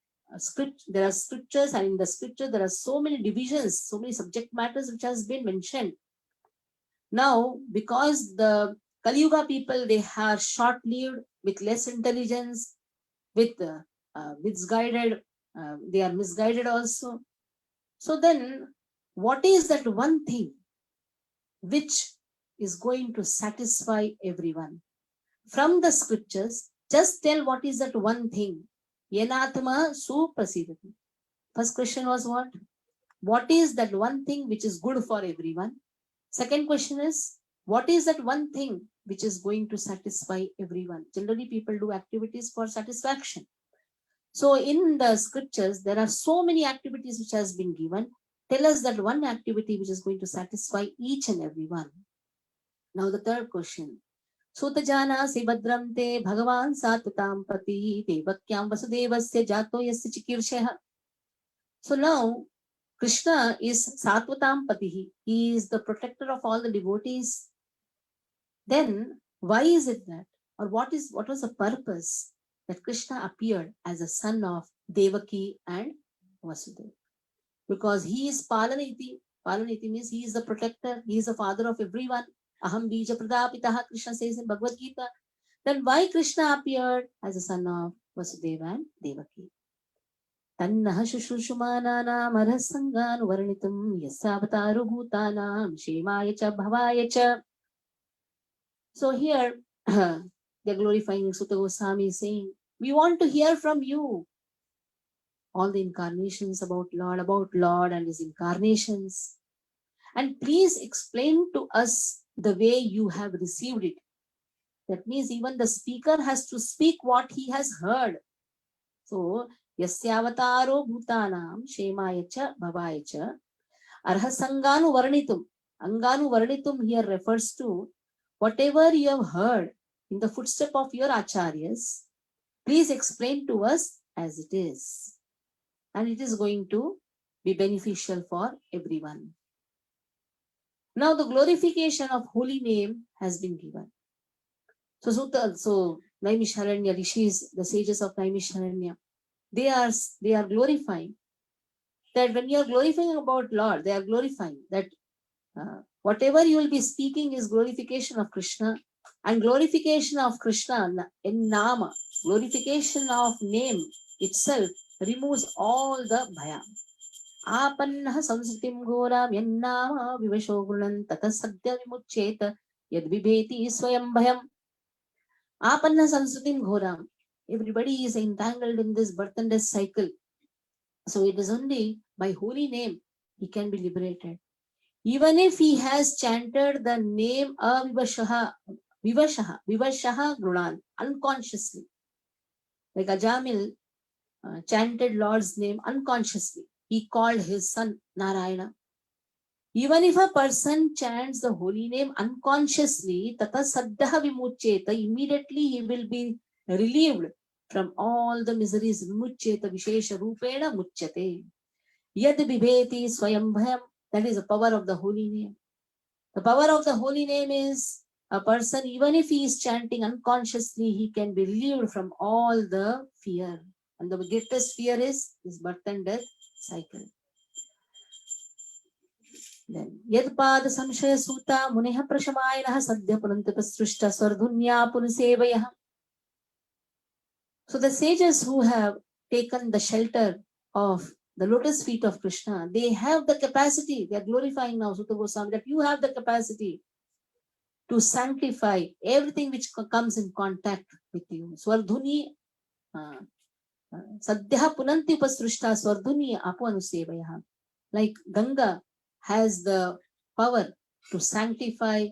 there are scriptures, and in the scripture there are so many divisions, so many subject matters which has been mentioned. Now, because the Kali Yuga people, they are short-lived, with less intelligence, with misguided, they are misguided also. So then, what is that one thing which is going to satisfy everyone? From the scriptures, just tell what is that one thing. Yenatma suprasidati. First question was what? What is that one thing which is good for everyone? Second question is, what is that one thing which is going to satisfy everyone? Generally, people do activities for satisfaction. So in the scriptures, there are so many activities which has been given. Tell us that one activity which is going to satisfy each and everyone. Now the third question. Sutajana Bhadram te Bhagavan Satvatam Pati Devakyam Vasudevasya Jato Yasya Chikirshah. So now Krishna is Satvatam Pati. He is the protector of all the devotees. Then why is it that, or what was the purpose that Krishna appeared as a son of Devaki and Vasudeva? Because he is Palaniti. Palaniti means he is the protector. He is the father of everyone. Aham bija pradapitaha, Krishna says in Bhagavad Gita. Then why Krishna appeared as a son of Vasudeva and Devaki? Tannaha shushushumana marhasangan varnitum yasavataru bhutanam shemaya cha bhavaya cha. So here they're glorifying Sutta Goswami, saying, we want to hear from you all the incarnations about Lord and his incarnations. And please explain to us the way you have received it. That means even the speaker has to speak what he has heard. So, yasyavataro bhutanam shemaya cha bhavaya cha arhasanganu varnitum. Anganu varnitum here refers to whatever you have heard in the footstep of your acharyas, please explain to us as it is. And it is going to be beneficial for everyone. Now the glorification of holy name has been given. So Naimisharanya Rishis, the sages of Naimisharanya, they are glorifying that when you are glorifying about Lord, they are glorifying that whatever you will be speaking is glorification of Krishna, and glorification of Krishna in Nama, glorification of name itself removes all the bhaya. Apannaha samsritim ghoram yannama vivashogunan tata sadhya vimuccheta yadvibheti swayam bhayam. Apanna samsritim ghoram. Everybody is entangled in this birth and death cycle. So it is only by holy name he can be liberated. Even if he has chanted the name Vivashaha Grunan unconsciously, like Ajamil chanted Lord's name unconsciously, he called his son Narayana. Even if a person chants the holy name unconsciously, tata saddaha vimuccheta, immediately he will be relieved from all the miseries. Vimuccheta vishesha rupena muchyate. Yad bibheti swayam bhayam. That is the power of the holy name. The power of the holy name is a person, even if he is chanting unconsciously, he can be relieved from all the fear. And the greatest fear is this birth and death cycle. Then, Yadpad Samshaya Suta Muniha Prashamayanaha Sadhya Punantipasrushta Swardhunya Punsevayah. So the sages who have taken the shelter of the lotus feet of Krishna, they have the capacity, they are glorifying now Sutta Goswami, that you have the capacity to sanctify everything which comes in contact with you. Swardhuni Sadhya Punanti Upasrushta Swardhuni Apu Anusevayah. Like Ganga has the power to sanctify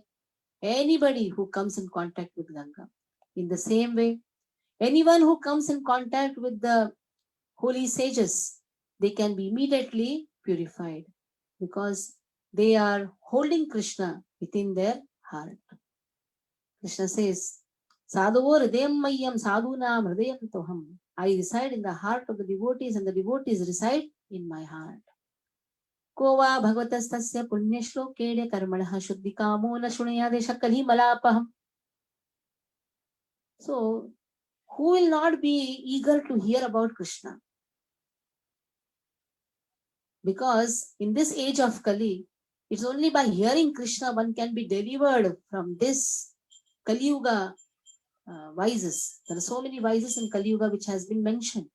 anybody who comes in contact with Ganga. In the same way, anyone who comes in contact with the holy sages, they can be immediately purified because they are holding Krishna within their heart. Krishna says, Sadhavo hridayam mayyam sadhunam hridayam toham. I reside in the heart of the devotees and the devotees reside in my heart. Ko va bhagavatastya punyashlokeya karmanah shuddhikamo na shunayadesha kalhi malapaham. So, who will not be eager to hear about Krishna? Because in this age of Kali, it's only by hearing Krishna one can be delivered from this Kali Yuga vices. There are so many vices in Kali Yuga which has been mentioned.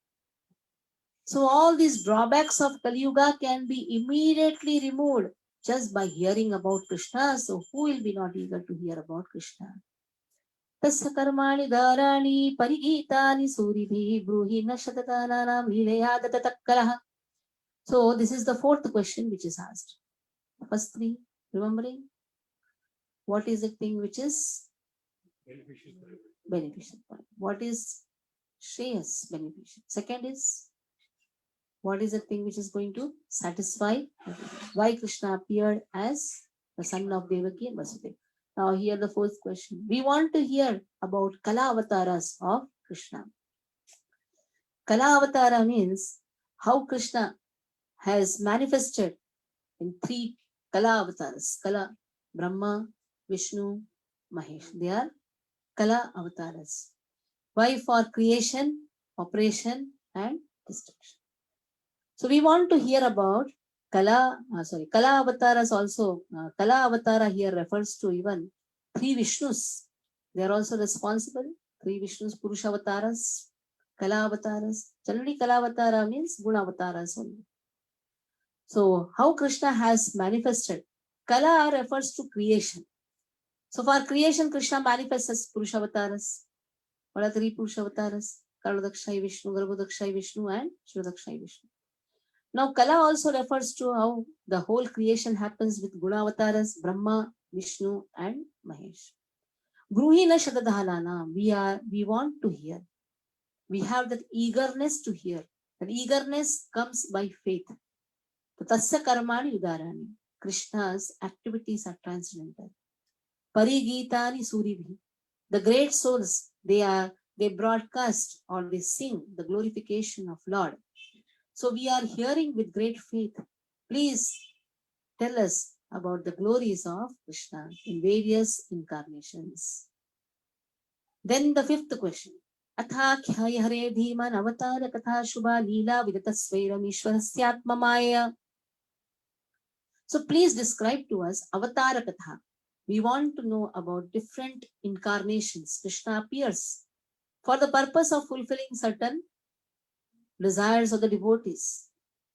So all these drawbacks of Kali Yuga can be immediately removed just by hearing about Krishna. So who will be not eager to hear about Krishna? Tasya karmani dharani parigitani suribhi bruhi nashatatana lileya datatakkalaha. So this is the fourth question which is asked. First three, remembering what is the thing which is beneficial. What is Shreyas beneficial? Second is, what is the thing which is going to satisfy? Why Krishna appeared as the son of Devaki and Vasudeva? Now here the fourth question. We want to hear about Kala avatars of Krishna. Kala avatara means how Krishna has manifested in three Kala avatars. Kala, Brahma, Vishnu, Mahesh. They are Kala avatars. Why? For creation, operation and destruction. So we want to hear about Kala avatars also. Kala avatara here refers to even three Vishnus. They are also responsible. Three Vishnus, Purusha avatars, Kala avatars. Generally Kala avatara means Guna avatars only. So how Krishna has manifested? Kala refers to creation. So for creation, Krishna manifests as Purusha avatars. What are three Purusha avatars? Kaladakshay Vishnu, Garbhodakshay Vishnu and Shridakshay Vishnu. Now Kala also refers to how the whole creation happens with Guna avatars, Brahma, Vishnu and Mahesh. Bruhina Shadadhalana, we want to hear. We have that eagerness to hear. That eagerness comes by faith. Tasya karmani udarani. Krishna's activities are transcendental. Parigitani suribhi. The great souls, they broadcast or they sing the glorification of Lord. So we are hearing with great faith. Please tell us about the glories of Krishna in various incarnations. Then the fifth question. Atha khyaya hare dhiman avatara katha shubha leela vidatasvairam ishwarasyatma maya. So please describe to us avatara katha. We want to know about different incarnations. Krishna appears for the purpose of fulfilling certain desires of the devotees.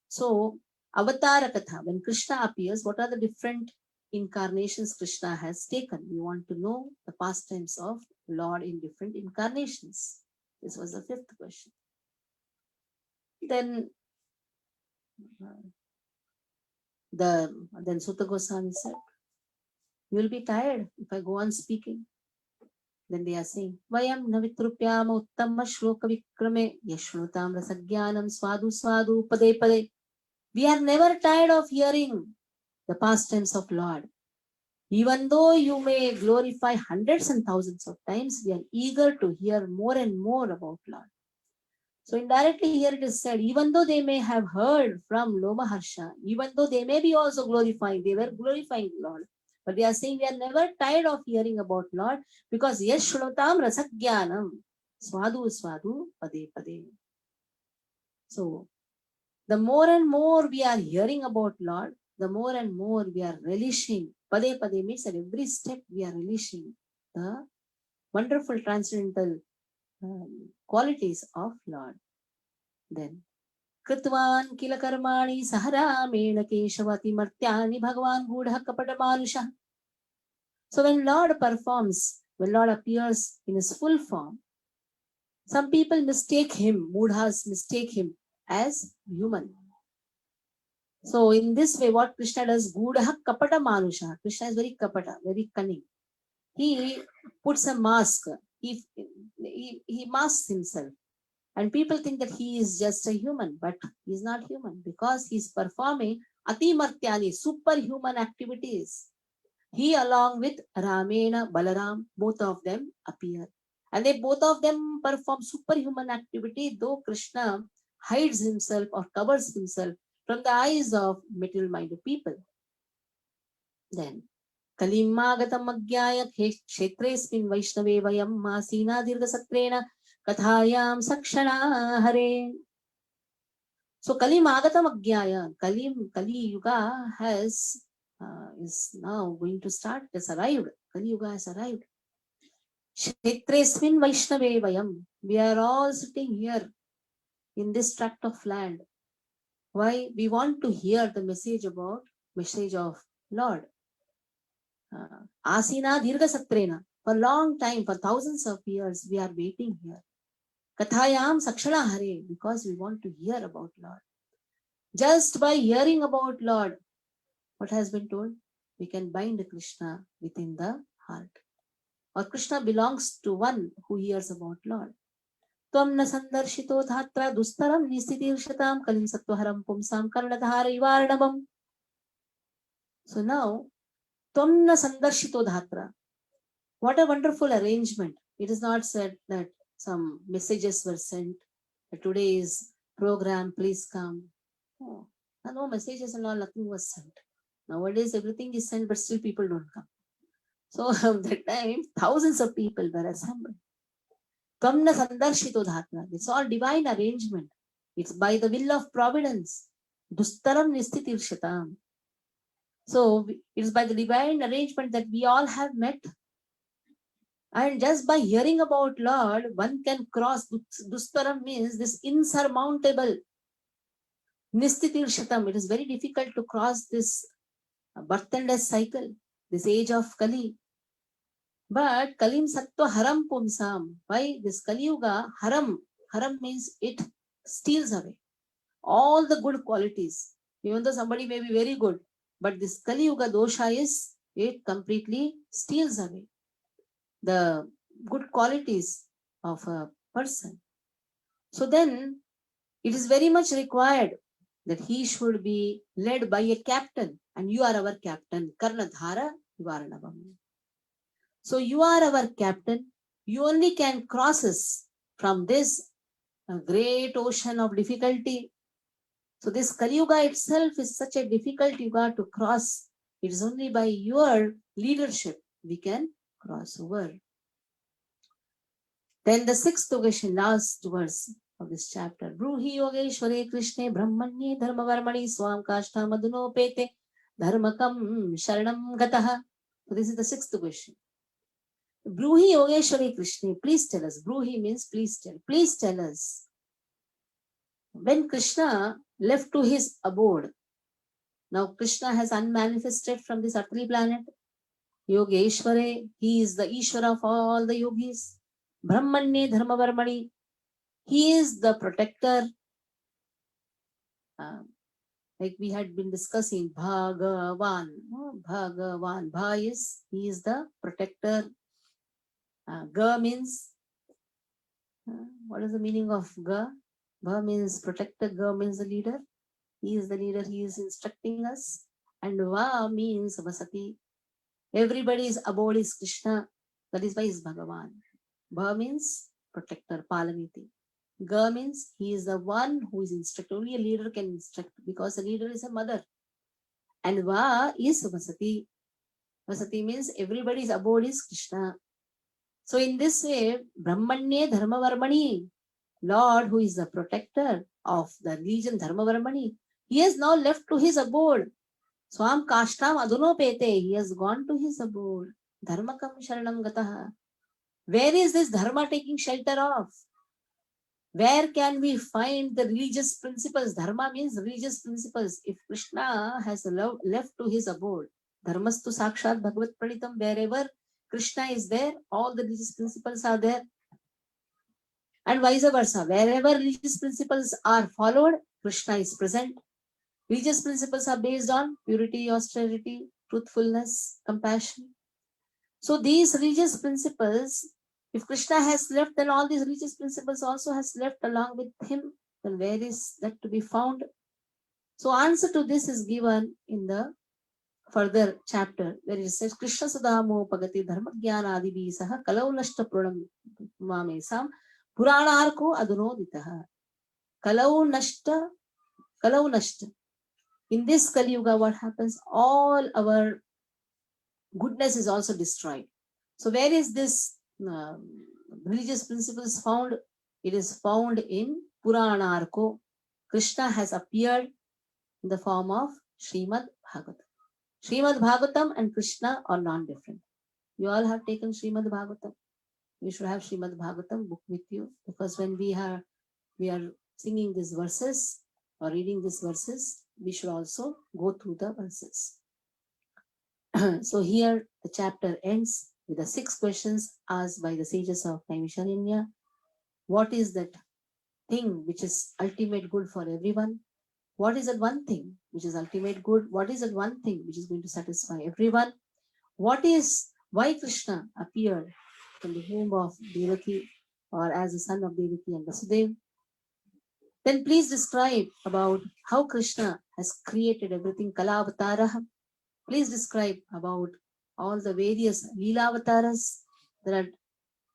So, Avatara Katha, when Krishna appears, what are the different incarnations Krishna has taken? We want to know the pastimes of Lord in different incarnations. This was the fifth question. Then Sutta Goswami said, you will be tired if I go on speaking. Then they are saying, Vayam navitrupyama uttama shloka vikrame yashnutam rasagyanam swadu swadu pade pade. We are never tired of hearing the pastimes of Lord. Even though you may glorify hundreds and thousands of times, we are eager to hear more and more about Lord. So indirectly here it is said, even though they may have heard from Loma Harsha, even though they may be also glorifying, they were glorifying Lord. But they are saying we are never tired of hearing about Lord because yes, shrutam rasagyanam swadu swadu pade pade. So the more and more we are hearing about Lord, the more and more we are relishing. Pade pade means at every step we are relishing the wonderful transcendental qualities of Lord. Then Kritvan kila karmani saharamena keshavati martyani bhagavan gudha kapata manusha. So when Lord performs, when Lord appears in his full form, some people mistake him, mudhas mistake him as human. So in this way, what Krishna does, gudha kapata manusha. Krishna is very kapata, very cunning. He puts a mask he masks himself. And people think that he is just a human, but he is not human because he is performing atimartyani, superhuman activities. He, along with Ramena, Balaram, both of them appear. And they both of them perform superhuman activity, though Krishna hides himself or covers himself from the eyes of material-minded people. Then, Kalimagatam Agyaya Kshetresmin Vaishnave Vayam Masina Dirgasatrena Kathayam Sakshana Hare. So Kalimagatam Agyaya, Kali Yuga is now going to start, has arrived. Kali Yuga has arrived. Kshetresmin Vaishnave Vayam. We are all sitting here in this tract of land. Why? We want to hear the message of Lord. Asina Dirga Satrena. For a long time, for thousands of years, we are waiting here. Kathayam Sakshana Hare, because we want to hear about Lord. Just by hearing about Lord, what has been told? We can bind Krishna within the heart. Or Krishna belongs to one who hears about Lord. Tvam na sandarshito dhatra dustaram nisthitirshatam kalim sattvaharam pumsam karnadhara ivarnabam. So now, tvam na sandarshito dhatra. What a wonderful arrangement. It is not said that some messages were sent. Today's program, please come. No messages and all, nothing was sent. Nowadays, everything is sent, but still people don't come. So at that time, thousands of people were assembled. Kamna sandarshito dhatna. It's all divine arrangement. It's by the will of providence. Dustaram nisthitirshatam. So it's by the divine arrangement that we all have met. And just by hearing about Lord, one can cross. Dustaram means this insurmountable. Nisthitirshatam. It is very difficult to cross this birth and death cycle, this age of Kali. But Kalim Sattva Haram Pumsam. Why this Kali Yuga? Haram. Haram means it steals away all the good qualities. Even though somebody may be very good, but this Kali Yuga dosha is, it completely steals away the good qualities of a person. So then it is very much required that he should be led by a captain, and you are our captain, Karnadhara Varnavam. So you are our captain. You only can cross us from this great ocean of difficulty. So this Kali Yuga itself is such a difficult yuga to cross. It is only by your leadership we can cross over. Then the sixth question, last verse of this chapter. Bruhi Yogeshware Krishne Brahmanye Dharmavarmani Swam Kashta Madunopete Dharmakam Sharanam Gataha. So this is the sixth question. Bruhi Yogeshwari Krishna, please tell us. Bruhi means please tell. Please tell us. When Krishna left to his abode, now Krishna has unmanifested from this earthly planet. Yogeshware, he is the Ishvara of all the yogis. Brahmanye Dharmavarmani, he is the protector. Like we had been discussing, Bhagavan. Bhagavan, Bha is, he is the protector. Ga means, what is the meaning of Ga? Ba means protector, Ga means the leader. He is the leader, he is instructing us. And Va means Vasati. Everybody's abode is Krishna. That is why he is Bhagavan. Ba means protector, Palaniti. Ga means he is the one who is instructed. Only a leader can instruct because a leader is a mother. And Va is Vasati. Vasati means everybody's abode is Krishna. So in this way, Brahmanye Dharmavarmani, Lord who is the protector of the region Dharmavarmani, he has now left to his abode. Swam Kashtam Adunopete, he has gone to his abode. Dharmakam Sharanam Gataha. Where is this Dharma taking shelter of? Where can we find the religious principles? Dharma means religious principles. If Krishna has left to his abode, Dharmastu Sakshat Bhagavat Pranitam, wherever Krishna is there, all the religious principles are there. And vice versa, wherever religious principles are followed, Krishna is present. Religious principles are based on purity, austerity, truthfulness, compassion. So these religious principles, If Krishna has left, then all these religious principles also has left along with him. Then where is that to be found? So answer to this is given in the further chapter where it says Krishna Sudamo Pagati Dharma Jnana Adibi Saha Kalau Nashta Pranam Mamesam Puranarko Adunoditaha. Kalau Nashta. In this Kali Yuga, what happens? All our goodness is also destroyed. So where is this religious principles found? It is found in Puranarko. Krishna has appeared in the form of Srimad Bhagavatam. Srimad Bhagavatam and Krishna are non-different. You all have taken Srimad Bhagavatam. You should have Srimad Bhagavatam book with you, because when we are singing these verses or reading these verses, we should also go through the verses. So here the chapter ends with the 6 questions asked by the sages of Naimisharanya. What is that thing which is ultimate good for everyone? What is that one thing which is ultimate good? What is that one thing which is going to satisfy everyone? Why Krishna appeared from the womb of Devaki or as the son of Devaki and Vasudeva? Then please describe about how Krishna has created everything, Kala Avatara. Please describe about all the various Leela Avataras. There are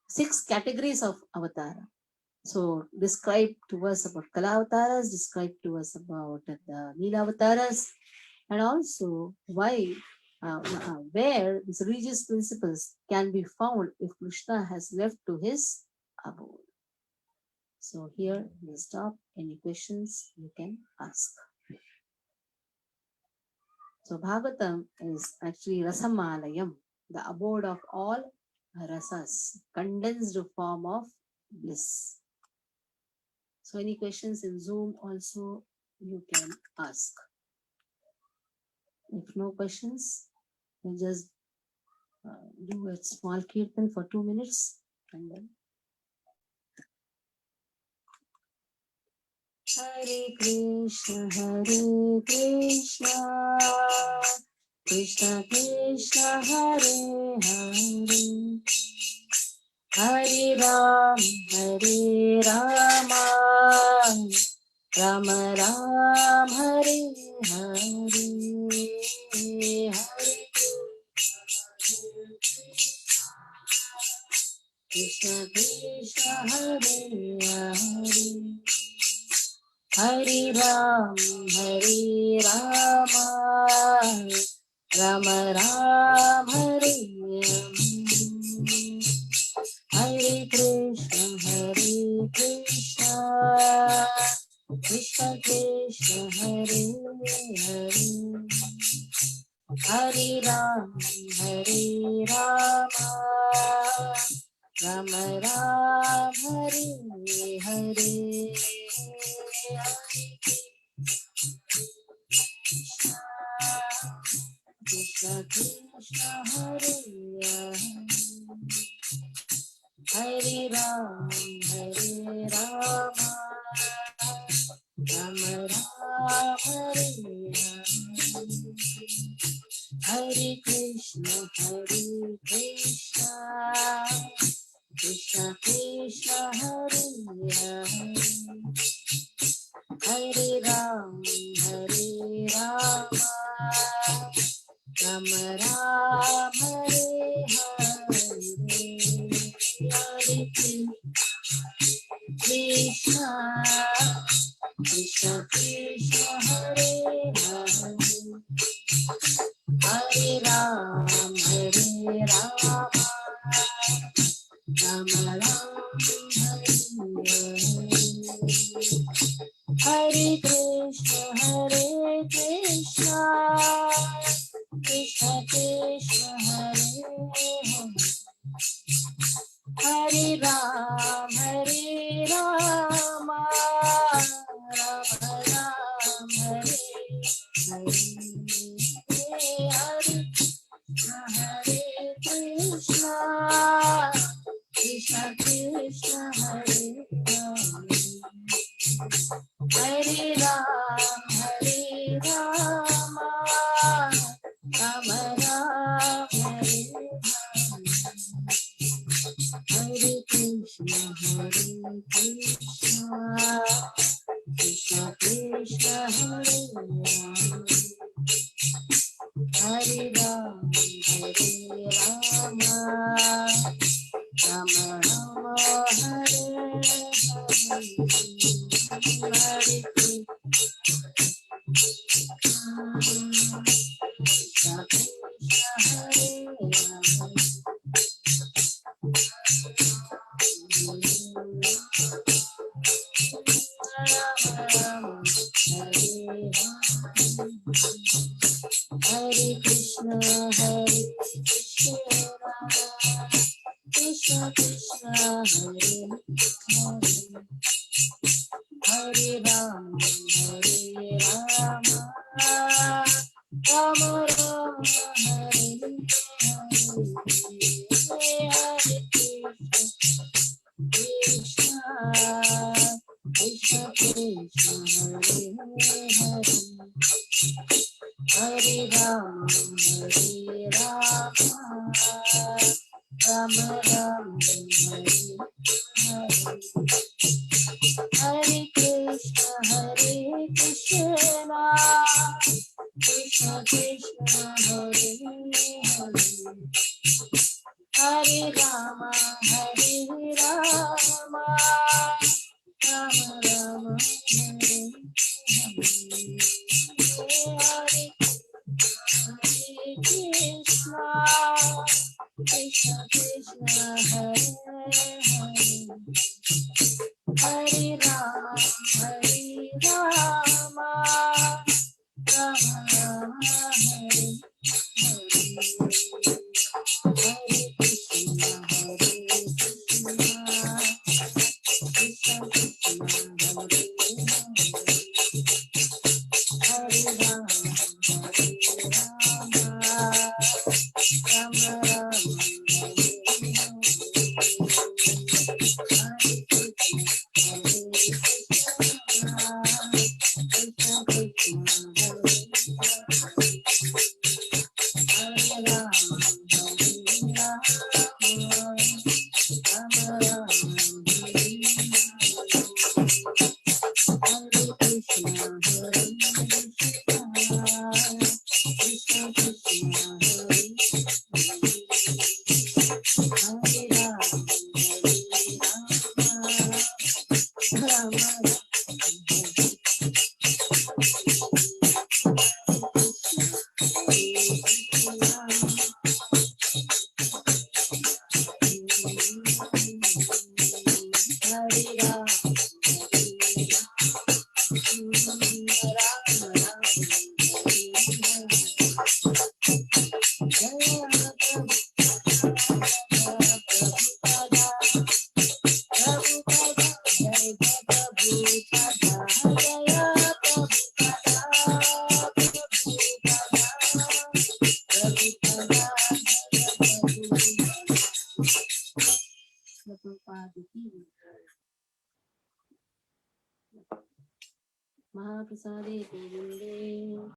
6 categories of Avatara. So describe to us about Kala Avataras, describe to us about the Leela Avataras, and also why, where these religious principles can be found if Krishna has left to his abode. So here we stop. Any questions you can ask. So Bhagavatam is actually Rasamalayam, the abode of all rasas, condensed form of bliss. So any questions in Zoom also you can ask. If no questions, we'll just do a small kirtan for 2 minutes and then. Hare Krishna, Krishna Krishna, Hare Hare, Hare Rama, Rama Ram, Hare Hare, Hare Krishna Krishna, Hare Hare, Hare Rama, Rama Ram, Hare Hare Krishna, Krishna Krishna, Hare Hare, Hare Rama, Rama Ram, Hare Hare, Krishna Krishna, Hare Hare, Hare Rama, Rama Ram, Hare Hare, Hare Krishna, Krishna Krishna, Hare Hare, Hare Rama, Rama Ram, Hare Hare, Hare Krishna, Krishna Krishna, Hare Hare, Hare Ram, Rama Ram, Hare Hare, Hare Krishna, Krishna Krishna, Hare Hare, Hare Ram, Rama, Rama Ram, Hare Hare, Hare Krishna, Krishna Krishna, Hare Hare, Hare Rama, Rama Ram, Hare Hare, Hare Hare Ram, Hare Rama, Rama Rama, Hare Hare, Hare Krishna, Hare Rama, Hare Krishna, Hare Krishna, Krishna Krishna, Hare Hare, Hare Ram, Hare Rama, Rama Rama, Hare Hare, Hare Krishna, Krishna Krishna, Hare Hare, Hare Ram, Hare Rama, Rama Rama, Hare Hare, Hare Krishna, Krishna Krishna, Hare Hare, Hare Rama, Hare Rama, Rama Rama, Hare Hare, Hare Krishna, Krishna Krishna, Hare Hare, Hare Rama, Hare Rama, Rama Rama, Hare Hare, Hare Krishna, Krishna Krishna, Hare Hare, Hare Rama, Hare Rama, Rama Rama, Hare Mahaprasade Govinde.